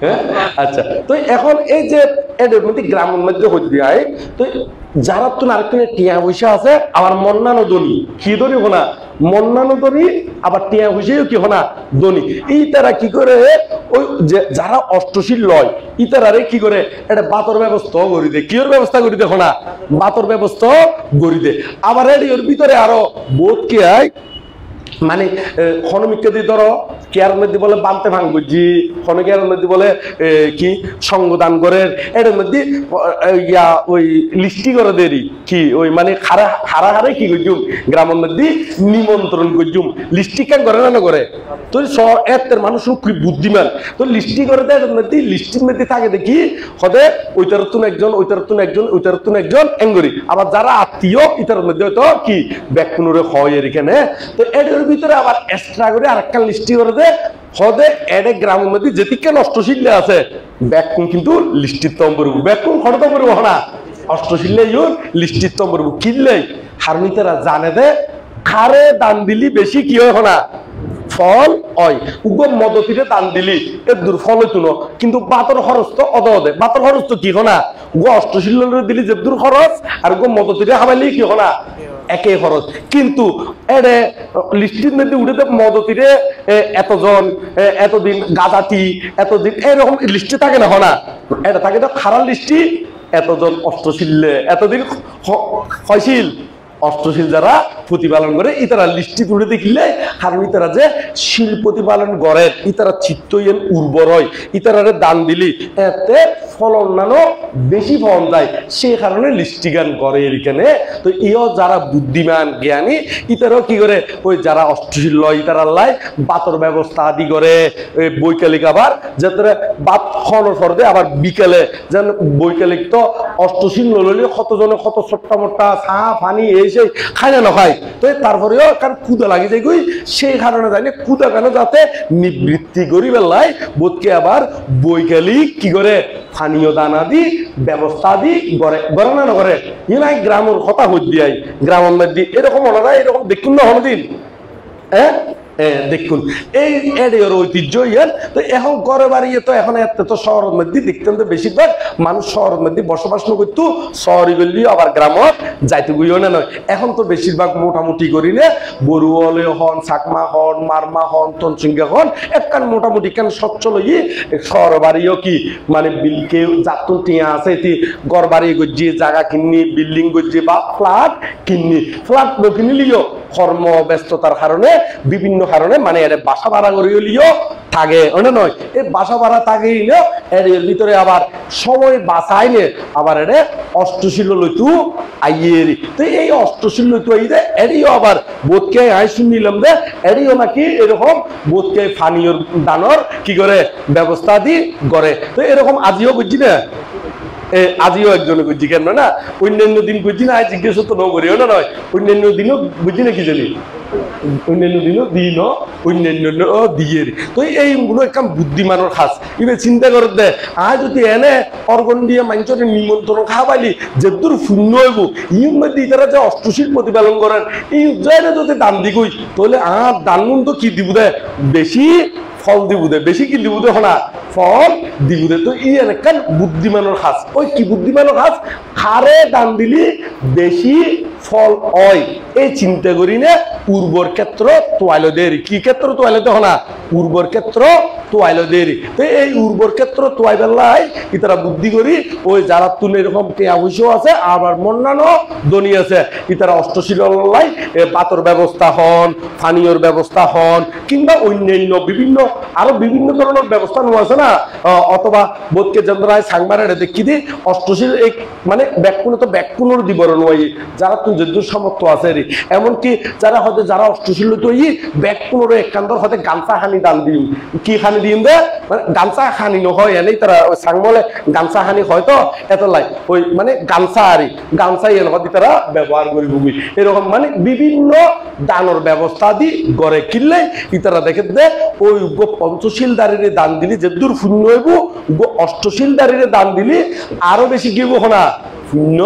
হ্যাঁ আচ্ছা, তো এখন এই যে এদের মধ্যে গ্রামের মধ্যে হতে হয় তো যারা তো আরেকটা টিয়া পয়সা আছে আবার মন্নানো দনি কি দনি হোনা মন্নানো দনি আবার টিয়া পয়সাও কি হোনা দনি, এই তারা কি করে ওই যে যারা অষ্টশীল লয় ই তারারে কি করে এটা বাতর ব্যবস্থা করি দে, কিওর ব্যবস্থা করি দে হোনা বাতর ব্যবস্থা করি দে। আবার এর ভিতরে আরো বোধ কি হয় মানে হনমিককে দিয়ে ধরো কেয়ার মধ্যে বলে বানতে ভাঙ বুঝি হনে কেয়ার মধ্যে বলে কি সঙ্গদান করে এর মধ্যে ইয়া ওই লিস্টি করে দেরি কি ওই মানে হারে কি করছুম গ্রামের মধ্যে নিমন্ত্রণ করছুম লিস্টি কেন করে না করে তো এর মানুষ খুব বুদ্ধিমান তো লিস্টি করে দেয় এর মধ্যে লিস্টির মধ্যে থাকে দেখি হতে ওইটারতুন একজন ওইটারতুন একজন ওইটারতুন একজন এঙ্গরি আবার যারা আত্মীয় ইতার মধ্যে হয়তো কি ব্যাকুনুরে হয় এখানে তো এটার ভিতরে আবার এক্সট্রা করে আরেকটা লিস্টি করে দেয় হদে এডে গ্রামের মধ্যে যেদিকে নষ্টশীল আছে ব্যাকুন কিন্তু লিস্টির তম্বরু ব্যাকুন খড় তম্বরু না অষ্টশীলে লিস্টির তম্বরু কিনলেই হারমিতেরা জানে দে খারে দান দিলি বেশি কি হয় না ফল হয় উগ্র মদতিরে দান দিলি এর দূর ফল হইতো না কিন্তু বাতর খরচ তো অদে বাতর খরচ তো কি না উগ্র অষ্টশীল দিলি যে দূর খরচ আর উগ্র মদতিরে হাবাইলি কি না একই খরচ কিন্তু এডে লিস্টির মধ্যে উঠে মদতিরে এতজন এতদিন গাদাটি এতদিন এরকম লিস্টে থাকে না হনা এটা থাকে তো খারাপ লিস্টি এতজন অষ্টশীলে এতদিন হয়শীল অষ্টশীল যারা প্রতিপালন করে ইতারা লিস্টি তুলে দেখিলে কারণ ইতারা যে শিল প্রতিপালন করে ইতারা চিত্ত উর্বর হয় ইতারারে দান দিলি এতে ফলন নানো বেশি ফলন যায় সেই কারণে লিস্টি গান করে এখানে তো ইও যারা বুদ্ধিমান জ্ঞানী ইতারাও কি করে ওই যারা অষ্টশীল লয় ইতারা লাই বাতর ব্যবস্থা আদি করে বৈকালিক আবার যাতে বাত খাওয়ানোর পরে আবার বিকেলে যেন বৈকালিক তো অষ্টশীল নললে কতজনে কত ছোট্ট মোটা চা পানি এসে খায় না নখায় তো তারপরেও কারণ ক্ষুদা লাগে যায় কই সেই কারণে জানি ক্ষুদা কেন যাতে নিবৃত্তি করি বেলায় বোধকে আবার বৈকালিক কি করে স্থানীয় দানা দি ব্যবস্থা দি গড়ে গড়ে না করে ই নাই গ্রামের কথা হইতে দিয়াই গ্রামের মধ্যে এরকম ওনারা এরকম দেখুন না হনদিন হ্যাঁ দেখুন এই এর ঐতিহ্য ইয়ার তো এখন ঘরে বাড়িয়ে তো এখন এত তো শহরের মধ্যে দেখতেন তো বেশিরভাগ মানুষ শহরের মধ্যে বসবাস না করতো শহরে গেলি আবার গ্রামত যাইতে গুইও না নয় এখন তো বেশিরভাগ মোটামুটি করি না বড়ুয়ালে হন চাকমা হন মারমা হন তনসিঙ্গা হন একখান মোটামুটি কেন সচ্ছল হই শহর বাড়িও কি মানে কেউ যাতুন টিয়া আছে এটি ঘর বাড়ি গজ্জি জায়গা কিনি বিল্ডিং গজ্জি বা ফ্ল্যাট কিনি ফ্ল্যাট কিনিলিও কর্ম ব্যস্ততার কারণে বিভিন্ন কারণে মানে এর বাসা ভাড়া করিও থাকে ওটা নয় এই বাসা ভাড়া থাকে এর ভিতরে আবার সময় বাঁচাই নে আবার এর অষ্টশীল লইতু আইয়েরি তো এই অষ্টশীল লইতু আইয়ে এরিও আবার বোধকে আই শুনিলাম যে এরিও নাকি এরকম বোধকে ফানীয় দানর কি করে ব্যবস্থা দি করে তো এরকম আজিও বুঝছি না আজিও একজনে বুঝছি কেন না অন্যান্য দিন বুঝছি না জিজ্ঞেস তো নগরিও না নয় অন্যান্য দিনও বুঝছি না কি জানি অন্যান্য দিনও দিন অন্যান্য দিয়ে তো এইগুলো একটা বুদ্ধিমানের খাস এবার চিন্তা করে দে আজ যদি এনে অর্গন দিয়ে মানুষের নিমন্ত্রণ খাওয়াইলি যে দূর শূন্য হইব ইর মধ্যে তারা যে অষ্টশীল প্রতিপালন করেন এই জায়গায় যদি দান দিগুই তাহলে দান তো কি দিব দে বেশি ফল দিব দে বেশি কি দিব দে না ফল দিব দে তো ই একটা বুদ্ধিমানের খাস ওই কি বুদ্ধিমানের খাস হারে দান দিলি বেশি ফল হয় এই চিন্তা করি না উর্বর ক্ষেত্র তোয়াইলো দেরি কি ক্ষেত্র তোয়াইলো তো না উর্বর ক্ষেত্র তোয়াইলো দেরি তো এই উর্বর ক্ষেত্র তোয়াই বেলায় ইতারা বুদ্ধি করি ওই যারা তুলে এরকম অবশ্যই আছে আবার মন্নানো ধনী আছে ইতারা অষ্টশীল লাই বাতর ব্যবস্থা হন স্থানীয়র ব্যবস্থা হন কিংবা অন্যান্য বিভিন্ন আরো বিভিন্ন ধরনের ব্যবস্থা নেওয়া আছে না অথবা বোধকে যন্ত্রায় সাংবারে দেখি দি অষ্টশীল এই মানে ব্যাকুণে তো ব্যাকুণর দিবরণ হয় যারা তুই যদ্দূর সামর্থ্য আছে রে এমনকি যারা হয়তো যারা অষ্টশীল তো ই ব্যাকুণর একান্তর হয়তো গামছা খানি দান দিন কি খানি দিন দে মানে গামছা খানি নহয় এনেই তারা ওই সাংবলে গামছা খানি হয়তো এত লাই ওই মানে গামছা আরি গামছা এন হয়তো তারা ব্যবহার করি ভূমি এরকম মানে বিভিন্ন দানের ব্যবস্থা দি গড়ে কিনলে ইতারা দেখে দে ওই পঞ্চশীল দাঁড়িয়ে দান দিলি যে দূর শূন্য হইব অষ্টশীল দাঁড়িয়ে দান দিলি আরো বেশি কি হবো না শূন্য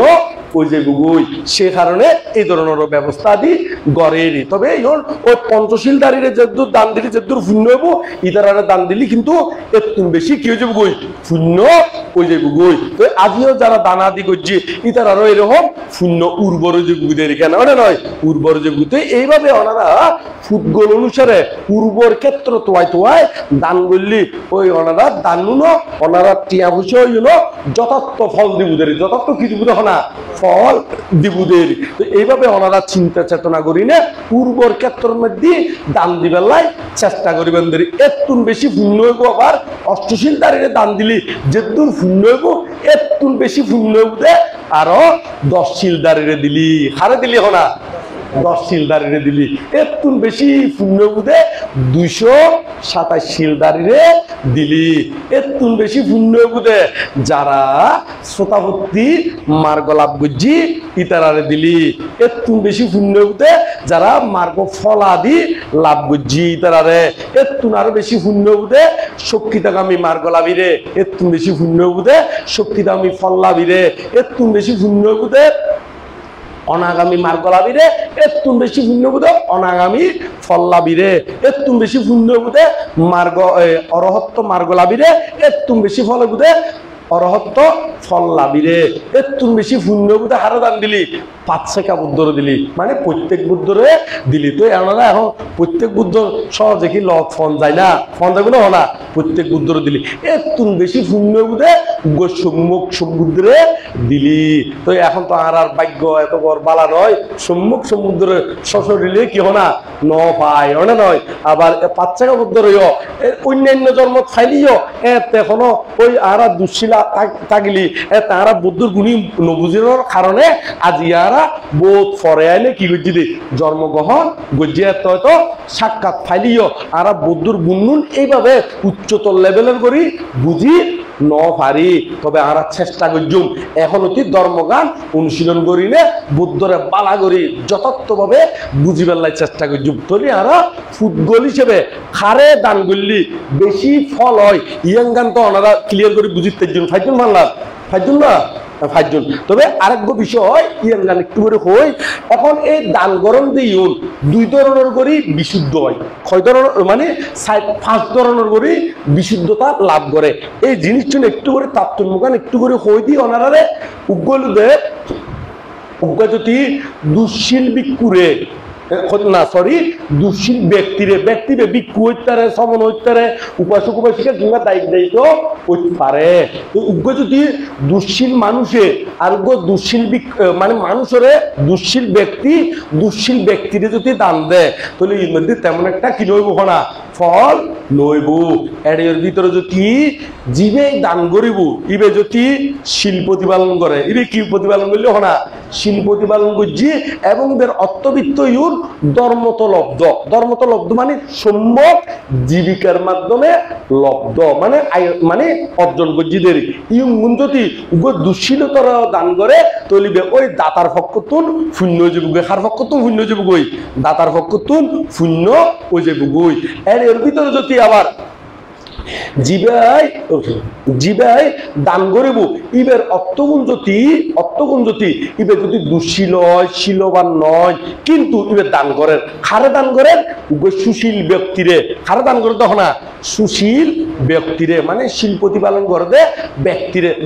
ওই যে গুগুই সে কারণে এই ধরনের ব্যবস্থা দি গড়েরই তবে ওই পঞ্চশীল দাঁড়িয়ে যে দূর দান দিলি যে দূর শূন্য হইব ইতারা দান দিলি কিন্তু একটু বেশি কি হয়ে যাবো গই শূন্য ওই যে গুগুই তো আজিও যারা দানা দি করছি ইতারারও এরকম শূন্য উর্বর যে গুদের কেন ওটা নয় উর্বর যে গুতে এইভাবে ওনারা ফুটগোল অনুসারে উর্বর ক্ষেত্র তোয়াই তোয়াই দান করলি ওই ওনারা দানুনো ওনারা টিয়া ভুষে হইলো যথার্থ ফল দিবুদের যথার্থ কি দিবুদের না ফল দিবুদের তো এইভাবে ওনারা চিন্তা চেতনা করি না উর্বর ক্ষেত্রের মধ্যে দান দিবেলাই চেষ্টা করিবেন দেরি এতুন বেশি পুণ্য হইব আবার অষ্টশীল দাঁড়িয়ে দান দিলি যেতুন পুণ্য হইব এতুন বেশি পুণ্য হইব আরো 10 শিল দাঁড়িয়ে দিলি হারে দিলি হনা 10 শিল দাঁড়িয়ে দিলি এতুন বেশি পুণ্য বুধে 227 শিল দাঁড়িয়ে দিলি এতুন বেশি পুণ্য বুধে যারা শ্রোতাভক্তি মার্গ লাভ করছি ইতারারে দিলি এতুন বেশি পুণ্য বুধে যারা মার্গ ফলাদি লাভ করছি ইতারারে এতুন আরো বেশি পুণ্য বুধে শক্তিতাগামী মার্গ লাভিরে এতুন বেশি পুণ্য বুধে শক্তিতাগামী ফল লাভিরে এতুন বেশি পুণ্য বুধে অনাগামী মার্গ লাভিরে এতুন বেশি পুণ্য বুধে অনাগামী ফল লাভিরে এতুন বেশি পুণ্য বুধে মার্গ অরহত্ত মার্গ লাভিরে এতুন বেশি ফল বুধে অরহত্ত ফল লাভিরে এতুন বেশি পুণ্য বুধে হারে দান দিলি 5 শেখা বুদ্ধর দিলি মানে প্রত্যেক বুদ্ধরে দিলি তো এনারা এখন প্রত্যেক বুদ্ধ সহজে কি লক ফোন যায় না ফোন যাবে না না প্রত্যেক বুদ্ধর দিলি এতুন বেশি পুণ্য বুধে সম্মুখ সমুদ্রে দিলি তো এখন তো আর ভাগ্য এত বড় বালা নয় সম্মুখ সমুদ্রে সশরীরে কি হনা ন পায় না নয় আবার 5 শেখা বুদ্ধর অন্যান্য জন্ম খাইলিও এখনো ওই আর দুঃশীলা তাগিলি তারা বুদ্ধর গুণী নবুজির কারণে আজ ইয়ারা বোধ ফরে আইলে কি করছি দে জন্মগ্রহণ গজিয়া তো সাক্ষাৎ ফাইলিও আর বুদ্ধর গুণনুন এইভাবে উচ্চতর লেভেলের করি বুঝি ন পারি তবে আমরা চেষ্টা করছুম এখন অতি ধর্মগান অনুশীলন করি নে বুদ্ধরে বালা করি যথার্থভাবে বুঝি পেলাই চেষ্টা করছুম তবে আমরা ফুটবল হিসেবে খারে দান করলি বেশি ফল হয় ইয়াং গান তো ওনারা ক্লিয়ার করে বুঝিতে ফাইজুন মানলাম ফাইজুন না ফাইজুন তবে আরেক বিষয় ইয়াং গান একটু করে হই এখন এই দান গরম দিয়ে 2 ধরনের করি বিশুদ্ধ হয় 6 ধরনের মানে 5 ধরনের করি বিশুদ্ধতা লাভ করে এই জিনিসটা একটু করে তাত্ত্বিক একটু করে হই দি ওনারে উগ্গলুদের উগ্গজতি দুঃশীল বিকুরে না সরি দুঃশীল ব্যক্তিরে বিক্ষু হইতারে সমন হইতারে উপাসক উপাসিকা কিংবা দায়িত্ব হইতে পারে তো উগ্র যদি দুঃশীল মানুষে আর দুঃশীল মানে মানুষের দুঃশীল ব্যক্তিরে যদি দান দেয় তাহলে এর মধ্যে তেমন একটা কি লইব না ফল লইব এর ভিতরে যদি জীবে দান করিব ইবে যদি শিল প্রতিপালন করে ইবে কি প্রতিপালন করলে হনা শিল প্রতিপালন করছি এবং এদের অর্থবিত্ত ইউর ধর্মত লব্ধ মানে সম্যক জীবিকার মাধ্যমে লব্ধ মানে মানে অর্জন করছি দেরি ইউন যদি দুঃশীলতার দান করে তলিবে ওই দাতার পক্ষতুন শূন্য যাবগৈ খার পক্ষতুন শূন্য যাবগৈ দাতার পক্ষতুন শূন্য ও যাবগৈ এর ভিতরে যদি আবার জিবাই দান করিব ইবের অর্থগুণ যদি ইবে যদি দুঃশীল হয় শীলবান নয় কিন্তু ইবে দান করেন খারে দান করেন সুশীল ব্যক্তিরে খারে দান করে তখন না সুশীল ব্যক্তিরে মানে শিল প্রতিপালন করে দে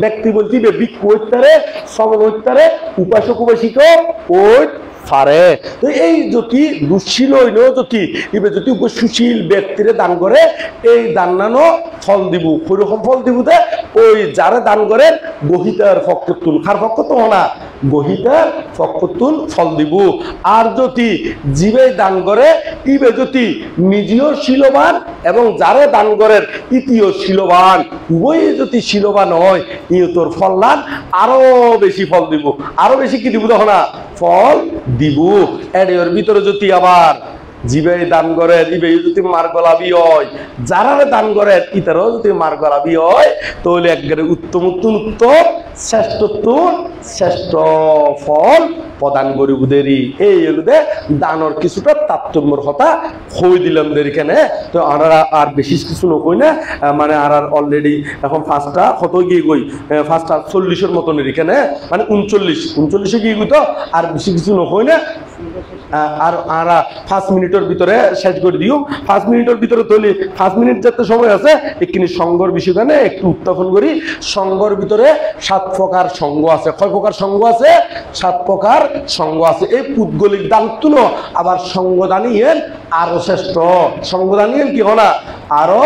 ব্যক্তি বলতে ইবে ভিক্ষু হইতারে সমন হইতারে উপাসক উপাসিক ওই পারে তো এই যদি দুঃশীল হইলেও যদি ইবে যদি সুশীল ব্যক্তিরে দান করে এই দান নানো ফল দিব সেরকম ফল দিব দে ওই যারা দান করেন গহিতার পক্ষতুন খার পক্ষতুন না গহিতার পক্ষতুন ফল দিব আর যদি জীবে দান করে ইবে যদি নিজেও শীলবান এবং যারা দান করেন ইতিও শীলবান উভয়ে যদি শীলবান হয় ইয়তর ফল লাভ আরো বেশি ফল দিব আরো বেশি কি দিব তখন না ফল দিব এর ভিতরে যদি আবার জীবে দান করে জীবে যদি মার্গ লাভী হয় যারা দান করে ইতারাও যদি মার্গ লাভী হয় তাহলে একবারে উত্তম শ্রেষ্ঠ ফল প্রদান করিব দেরি এই এগুলো দানর কিছুটা তারতম্যর কথা হয়ে দিলাম দেরি কেনে তো আমরা আর বেশি কিছু নকই না মানে আর অলরেডি এখন ফার্স্টটা কত গিয়ে গই ফার্স্টটা 40-এর মতন এখানে মানে 39 গিয়ে গই তো আর বেশি কিছু নকই না আর আমরা 5 মিনিটের ভিতরে শেষ করে দিও 5 মিনিটের ভিতরে তৈরি 5 মিনিট যাতে সময় আছে এখানে সংঘর বিষয়খানে একটু উত্থাপন করি সংঘর ভিতরে 7 প্রকার সংঘ আছে কয় প্রকার সংঘ আছে 7 প্রকার সংঘ আছে এই পুদ্গলিক দান তুলো আবার সংঘদানীয়ের আরো শ্রেষ্ঠ সংঘদানীয়ের কি হনা আরো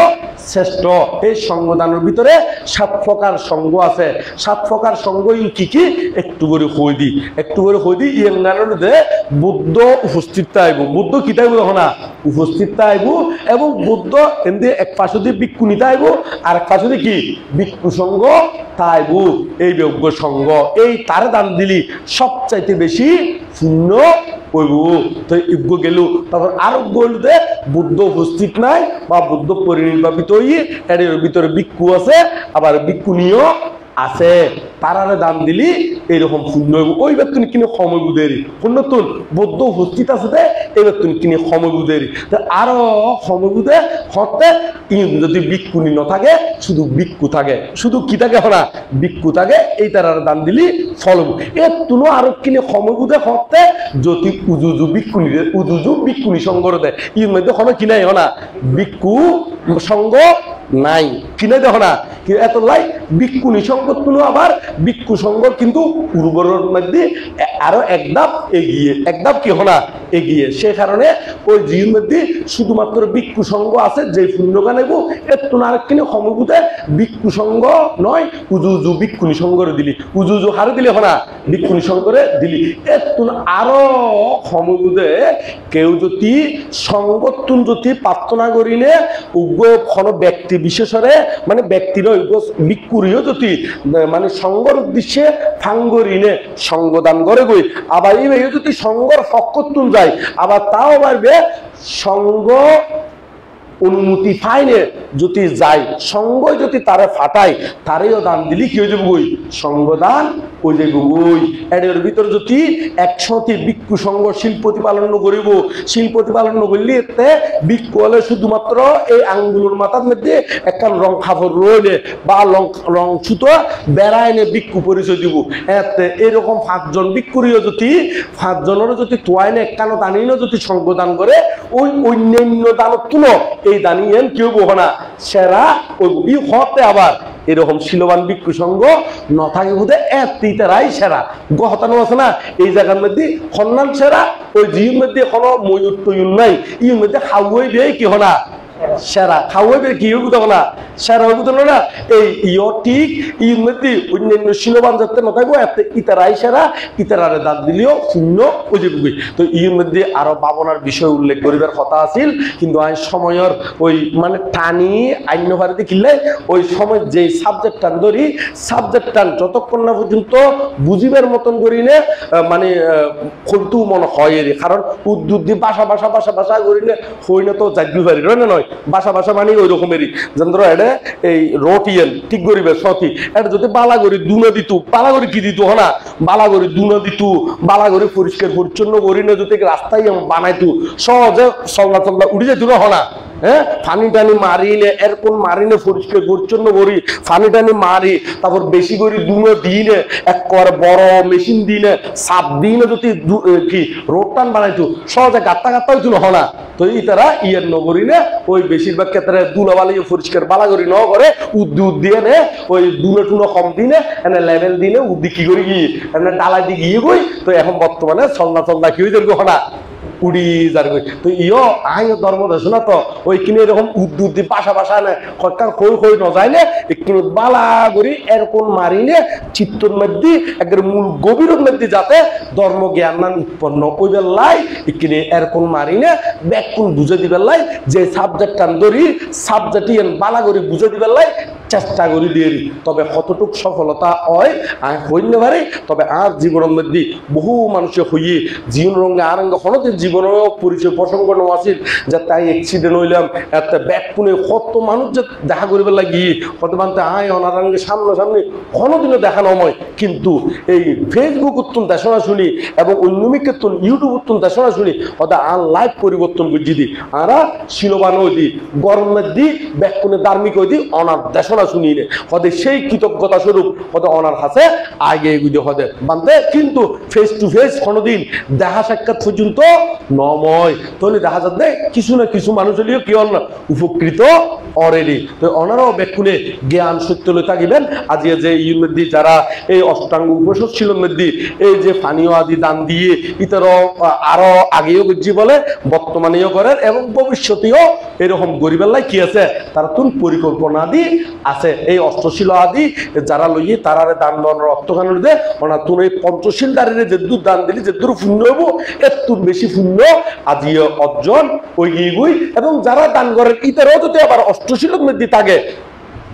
শ্রেষ্ঠ। এই সঙ্গদানের ভিতরে 7 প্রকার সঙ্গ আছে। 7 প্রকার সঙ্গ কি কি একটু করে হই দি ইয়াঙ্গানোর দে বুদ্ধ উপস্থিত আইব। বুদ্ধ কি তাইব না উপস্থিত আইব, এবং বুদ্ধ এমনি এক পাশে দিয়ে ভিক্ষু নিতে আইব, আর এক পাশে দিয়ে কি ভিক্ষু সঙ্গ তাইব। এই যোগ্য সঙ্গ এই তার দান দিলি সবচাইতে বেশি শূন্য হইব। তো ইজ্ঞ গেল, তারপর আরো বলতে বুদ্ধ উপস্থিত নাই বা বুদ্ধ পরিনির্বাপিত হয়ে এর ভিতরে ভিক্ষু আছে, আবার ভিক্ষু নিয়েও আছে, তারারে দান দিলি এইরকম শূন্য হইব। ওই ব্যক্তি কিনে সময় বুধের পুণ্যতুন বুদ্ধ উপস্থিত আছে, এই ব্যক্তি কিনে সময় বুধের আরো সময় বুধে হতে যদি ভিক্ষুনি ন থাকে, শুধু ভিক্ষু থাকে, শুধু কি থাকে হরা ভিক্ষু থাকে, এই তারারে দান দিলি ফল এর তুলো আরো কিনে সময় বুধে হতে যদি উজুজু ভিক্ষুনি সঙ্গ দেয় এর মধ্যে কোনো কিনাই হনা ভিক্ষু সঙ্গ নাই, কিনে দেখো না এত লাই ভিক্ষুনি সঙ্গ তুলো আবার ভিক্ষু সঙ্গ কিন্তু উর্বরের মধ্যে আরো একধাপ এগিয়ে, একধাপ কি হনা এগিয়ে। সে কারণে ওই জির মধ্যে শুধুমাত্র ভিক্ষু সঙ্গ আছে, যে পুণ্যগা নেব এর তুলো আর কিনে সমবুধে ভিক্ষু সঙ্গ নয়, উজুজু ভিক্ষুনি সঙ্গরে দিলি, উজুজু হারে দিলি হনা ভিক্ষুনি সঙ্গরে দিলি। এর তুলো আরো সমবুধে কেউ যদি সঙ্গতুন যদি প্রার্থনা করিলে উগ্র কোনো ব্যক্তি বিশেষরে মানে ব্যক্তির ভিক্ষুরিও যদি মানে সঙ্গর উদ্দেশ্যে ফাঙ্গরিনে সঙ্গদান করে গই, আবার এই যদি সঙ্গর ফক্কতুন যায়, আবার তাও পারবে সঙ্গ অনুমতি পাইলে যদি যায়, সঙ্গ যদি তারে ফাটায় তারেও দান দিলি কি হয়ে যাবে বই সঙ্গদান হয়ে যাবে বই। এর ভিতর যদি একসাথে ভিক্ষু সঙ্গ শিল প্রতিপালন করিব, শিল প্রতিপালন করলে এতে ভিক্ষু হলে শুধুমাত্র এই আঙ্গুলের মাথার মধ্যে একটা রং খাবার রইলে বা রং সুতো বেড়ায় নে ভিক্ষু পরিচয় দিব। এতে এরকম 5 জন ভিক্ষুরিও যদি 5 জনেরও যদি তোয়াইনে একখানো দানিনও যদি সঙ্গদান করে, ওই অন্যান্য দানত তুলো এই দানিয়েন কেউ বহ না সেরা ওই হতে আবার এরকম শিলবান ভিক্ষু সঙ্গ ন থাকে বোধে এরাই সেরা গহতানো আছে না এই জায়গার মধ্যে সন্ধান সেরা। ওই জির মধ্যে কোনো ময়ূর তৈর নাই, ইর মধ্যে খাওয়াই দিয়ে কি হনা সেরা খাওয়াই কি হইব না সেরা হইব না। এই ইয় ঠিক ইর মধ্যে অন্যান্য শিলবান যাতে ন থাকবো এতে ইতারাই সেরা, ইতারারে দাঁত দিলেও শূন্য ওই যে। তো ইর মধ্যে আরো ভাবনার বিষয় উল্লেখ করিবার কথা আছিল, কিন্তু আইন সময়ের ওই মানে টানি আইন ভারতে কিনলে ওই সময় যে সাবজেক্ট টান ধরি সাবজেক্ট টান যতক্ষণ না পর্যন্ত বুঝিবার মতন করি নে মানে কিন্তু মনে হয় এর কারণ উদ্যুৎ দিয়ে বাসা বাসা বাসা বাসা করি নে হই না তো জাগবি পারি না নয় বাসা বাসা মানে ওই রকমেরই যন্ত্র এটা এই রটিয়েন ঠিক করিবে সতি এটা যদি বালাগরি দুনা দিত বালাগরি কি দিত হনা বালাগরি দুনা দিত বালাগরি পরিষ্কার পরিচ্ছন্ন করি না যদি রাস্তায় বানাইতো সহজে চলনা চলনা উঠে যেত না হনা। হ্যাঁ পানি টানি মারিলে এরকম মারিনে পরিষ্কার পরিচ্ছন্ন করি পানি টানি মারি তারপর বেশি করে দুনো দিনে একবার বড় মেশিন দিনে সাপ দিনে যদি কি রোড টান বানাইতো সহজে গাত্তা গাত্তা হইতো না হনা। তো এই তারা ইয়ের নগরী নে ওই বেশিরভাগ ক্ষেত্রে দুলাবালি পরিষ্কার বালাগরি ন করে উদ্দি দিয়ে নে ওই দুনো টুনো কম দিনে এনে লেভেল দিনে উদ্দি কি করি গিয়ে এনে ডালাই দিয়ে গিয়ে গই। তো এখন বর্তমানে চলনা চলনা কি হয়ে যাবে হনা উড়ি যার তো ইয় আইন ধর্ম দেশো না তো ওই কিনে এরকম উদ্যুৎ দিয়ে বাসা বাসা নে সরকার খই খই ন যায় নে একটু বালা করি এরকম মারি নে চিত্তর মধ্যে একবার মূল গভীরের মধ্যে যাতে ধর্ম জ্ঞান না উৎপন্ন ওই বেলাই এখানে এরকম মারি নে ব্যাকুল বুঝে দিবে লাই যে সাবজেক্ট টান ধরি সাবজেক্ট বালা করে বুঝে দিবে লাই চেষ্টা করি দিয়ে তবে কতটুক সফলতা হয় আমি হইতে পারি। তবে আর জীবনের মধ্যে বহু মানুষের হইয়ে জীবন রঙে আরঙ্গ হনতে জীবনেও পরিচয় প্রসঙ্গ আছিল যে তাই অ্যাক্সিডেন্ট হইলাম এত ব্যাগ পুনে কত মানুষ যে দেখা করিবার লাগি কত মানতে আয় অনারঙ্গে সামনাসামনি কোনোদিনও দেখানো হয়। কিন্তু এই ফেসবুক উত্তম দেশনা শুনি এবং অন্যমিক ইউটিউব উত্তম দেশনা শুনি ওদের আর লাইফ পরিবর্তন বুঝি দি আরা শিলবান হই দি গরমের দি ব্যাগ পুনে ধার্মিক হই দি অনার দেশনা না শুনি নে হদে সেই কৃতজ্ঞতা স্বরূপ হদে ওনার কাছে আগে এগুলো হদে বান্ধে কিন্তু ফেস টু ফেস কোনোদিন দেখা সাক্ষাৎ পর্যন্ত নময় তাহলে দেখা যাচ্ছে কিছু না কিছু মানুষ হলেও কি হল উপকৃত অলরেডি তো ওনারাও বেকুনে জ্ঞান সত্য লই থাকিবেন আজি যে ইউর মধ্যে যারা এই অষ্টাঙ্গ উপসৎশীলের মধ্যে এই যে পানীয় আদি দান দিয়ে ইতারও আরো আগেও বুঝছি বলে বর্তমানেও করেন এবং ভবিষ্যতেও এরকম গরিবের কি আছে তারা তুন পরিকল্পনা আদি আছে এই অষ্টশীল আদি যারা লইয়ে তারারে দান দনের অর্থখানের দে ওনার তুন এই পঞ্চশীল দাঁড়িয়ে যে দূর দান দিলি যে দূর শূন্য হবো এর তুন বেশি শূন্য আজি অর্জন ওই গিয়ে এবং যারা দান করেন ইতারাও যদি আবার অষ্টশীলের মধ্যে থাকে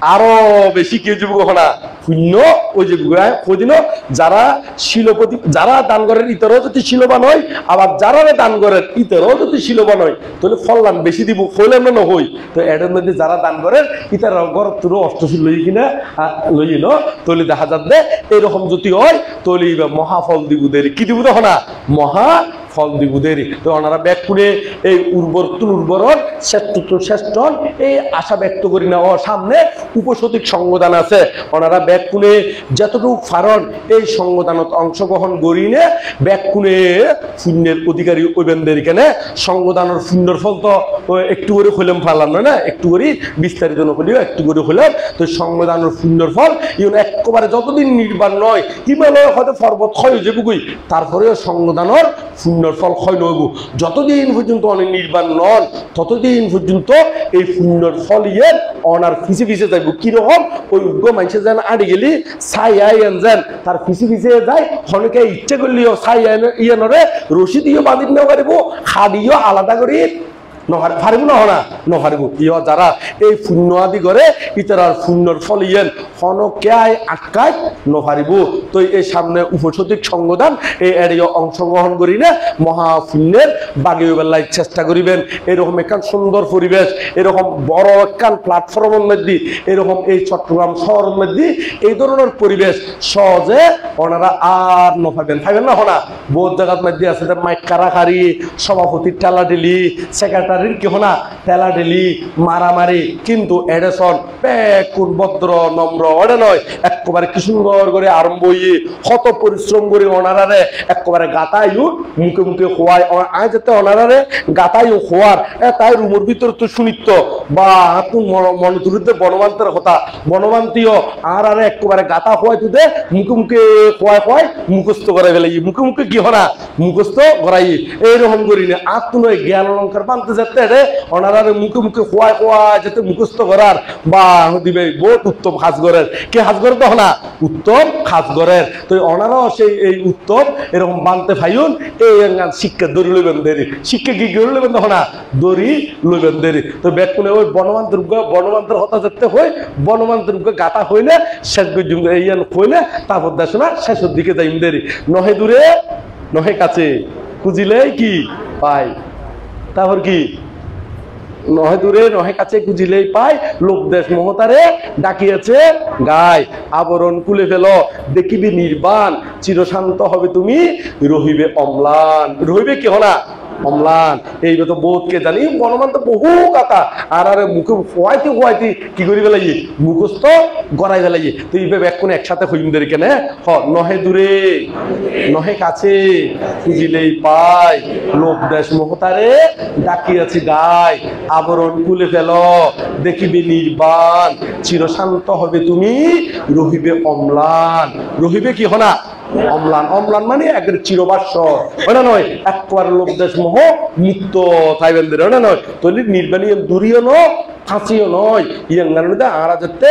আরো বেশি কেউ যুব না শূন্য ওই যে কদিন যারা শিলপতি যারা দান করেন ইতরও যদি শিলবান হয় আবার যারা দান করেন ইতরও যদি শিলবান হয় তাহলে ফললাম বেশি দিব ফলে না হই তো এটার মধ্যে যারা দান করেন ইতার ঘর তোর অষ্টশীল লই কিনা লই ন তাহলে দেখা যাবে এরকম যদি হয় তাহলে মহাফল দিব দেরি কি দিব দেখো না মহা ফল দিব দেরি তো ওনারা ব্যাগ করে এই উর্বর শ্রেষ্ঠ এই আশা ব্যক্ত করি না ও সামনে উপসতিক সংবিধান আছে ওনারা ব্যাগ কুনে যতটুকু ফারণ এই সংবিধানত অংশগ্রহণ করি নে ব্যাগ কুনে শূন্যের অধিকারী ওইবেনদের এখানে সংবিধানের শূন্যর ফল তো একটু করে হইলাম ফালাম না একটু করে বিস্তারিত নকলিও একটু করে হইলাম তো সংবিধানের শূন্যর ফল ইউন একেবারে যতদিন নির্বাণ নয় হিমালয় হয়তো পর্বত ক্ষয় হয়ে যাবুই তারপরেও সংবিধানের শূন্যর ফল ক্ষয় নইব যতদিন পর্যন্ত অনেক নির্বাণ নন ততদিন পর্যন্ত এই শূন্যর ফল ইয়ে অনার ফিসে ফিসে যাইব কিরকম ওই উগ্র মানুষের যেন আড়ে গেলি ছাই আইন যেন তার ফিসে ফিসে যায় অনেকে ইচ্ছে করলেও ছাই ইয়ে নরে রশি দিয়ে বাঁধি নেওয়া পারিব খাদিও আলাদা করি পারিব নহারিব ইয় যারা এই শূন্য আদি করে ইতার শূন্যর ফল ইয়েন হনকায় আটকায় নহারিব তো এই সামনে উপসতিক সংবিধান এই এরিয়া অংশগ্রহণ করি না মহাশূন্যের বাগিয়ে বেলায় চেষ্টা করিবেন এরকম একখান সুন্দর পরিবেশ এরকম বড় একখান প্ল্যাটফর্মের মধ্যে এরকম এই চট্টগ্রাম শহরের মধ্যে এই ধরনের পরিবেশ সহজে ওনারা আর নপাবেন পাইবেন না হনা বহুত জায়গার মধ্যে আছে মাইক কারাকারি সভাপতির টেলাডেলি সেক্রেটারি কি হনা ঠেলাঠেলি মারামারি কিন্তু এডেসন কোন ভদ্র নম্র ওটা নয় একেবারে কি সুন্দর করে আরম্ভ হয়ে কত পরিশ্রম করে ওনারারে একেবারে গাতাইও মুখে মুখে খোয়ায় আজ যাতে ওনারারে গাতাইও খোয়ার তাই রুমের ভিতর তো শুনিত বা মনে তুলিতে বনমান্তের কথা বনমান্তীয় আর আরে একেবারে গাতা খোয়াই তুই মুখে মুখে খোয়াই মুখস্থ করে ফেলে মুখে মুখে কি হনা মুখস্থ করাই এইরকম করি না আর তো নয় জ্ঞান অলঙ্কার বানতে ওনারা মুখে মুখে খোয়ায় যাতে মুখস্থ করার বা দিবে বহুত উত্তম হাজগরের কে হাজগর তো না উত্তম হাজগরের তো ওনারাও সেই এই উত্তম এরকম বানতে ফাইন এই শিক্ষা দড়ি লইবেন দেরি শিক্ষা কি গড়ি লইবেন তখন না দড়ি লইবেন দেরি তো ব্যাগ করে ওই বনমান্তের হতা যেতে হয় বনমান্তের গাতা হইলে শেষ পর্যন্ত এই হইলে তারপর দেখো না শেষের দিকে যাইম দেরি নহে দূরে নহে কাছে খুঁজিলে কি পাই তারপর কি নহে দূরে নহে কাছে খুঁজিলেই পায় লোক দেশ মহতারে ডাকিয়েছে গায় আবরণ খুলে ফেল দেখিবি নির্বাণ চিরশান্ত হবে তুমি রহিবে অম্লান রহিবে কি হনা অম্লান এই তো বোধকে জানি বনমান তো বহু কথা আর আরে মুখে খোয়াইতে কি করি ফেলাই মুখস্থ গড়াই ফেলাই তো এইভাবে এক কোন একসাথে হইমদের কেন নহে দূরে নহে কাছে খুঁজিলেই পায় লোক দেশ মহতারে ডাকিয়াছি গায় আবরণ খুলে ফেল দেখিবি নির্বাণ চিরশান্ত হবে তুমি রহিবে অম্লান রহিবে কি হনা অম্লান অম্লান মানে একবার চিরবাসর ওটা নয় একবার লোক দেশ মোহ মুক্ত চাইবেন ওটা নয় তৈরি নির্বাণী দূরীয় ন ফাঁসিও নয় ইয়াঙ্গানুদা আরা যাতে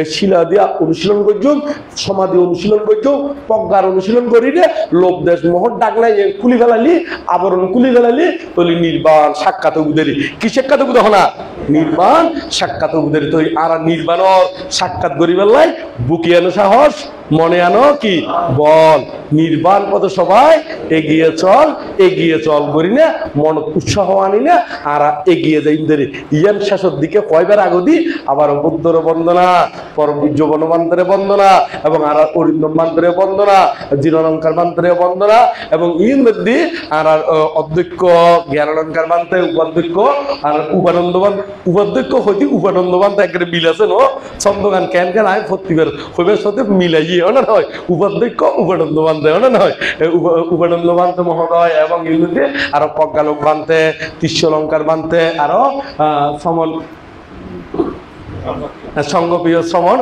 শিলা দিয়া অনুশীলন করছুন সমাধি অনুশীলন করছুন প্রজ্ঞার অনুশীলন করিলে লোক দেশ মোহর ডাক নাই কুলি ফেলালি আবরণ কুলি ফেলালি তৈরি নির্বাণ সাক্ষাৎ উদেরি কি সাক্ষাৎ উদ না নির্বাণ সাক্ষাৎ উদেরি তৈরি আর নির্বাণর সাক্ষাৎ করি ফেললাই বুকিয়ানো সাহস মনে আনো কি বল নির্বাণ পথে সবাই এগিয়ে চল করি না মন উৎসাহ আনি না আর এগিয়ে যাই ধরে ইয়ান শেষের দিকে কয়বার আগদি আবার বুদ্ধর বন্দনা পরম পূজ্য বনবান্তরে বন্দনা এবং আর অরিন্দম বান্তরে বন্দনা জিরলঙ্কার বান্তরে বন্দনা এবং ইন মধ্যে আর অধ্যক্ষ জ্ঞানালঙ্কার বান্তে উপাধ্যক্ষ আর উপাধ্যক্ষ হইতে উপানন্দ বান্ত একেবারে মিল আছে নো ছন্দগান কেন আমি প্রতিবার হইবার সাথে মিলাইয়ে না নয় উপাধ্যক্ষ উপানন্দ বান্তে না নয় উপানন্দ বান্ত মহোদয় এবং ইন্দুতে আরো প্রজ্ঞালোক বান্তে তিস্যলঙ্কার বান্তে আরো সমন সংঘপ্রিয় শ্রমণ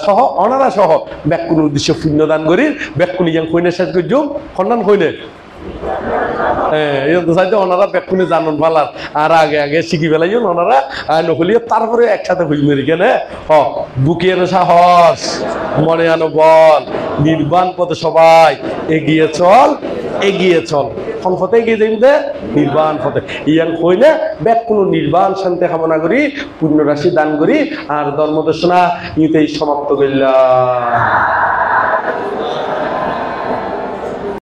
সহ অনারা সহ ব্যাকুণ উদ্দেশ্য পুণ্যদান করি ব্যাকুণী ইয়াং কইনে শেষ করি সন্ধান কইনে ওনারা ব্যাকুণে জানন ভালার আর আগে শিখি ফেলাইও ওনারা নকলিও তারপরে একসাথে হই মেরি কেনে বুকের সাহস মনে আনো বল নির্বাণ পথে সবাই এগিয়ে চল পথে এগিয়ে যাই দে নির্বাণ পথে ইয়ান কই না ব্যাক কোনো নির্বাণ শান্তি কামনা করি পুণ্য রাশি দান করি আর ধর্ম দর্শনা ইতেই সমাপ্ত করলাম।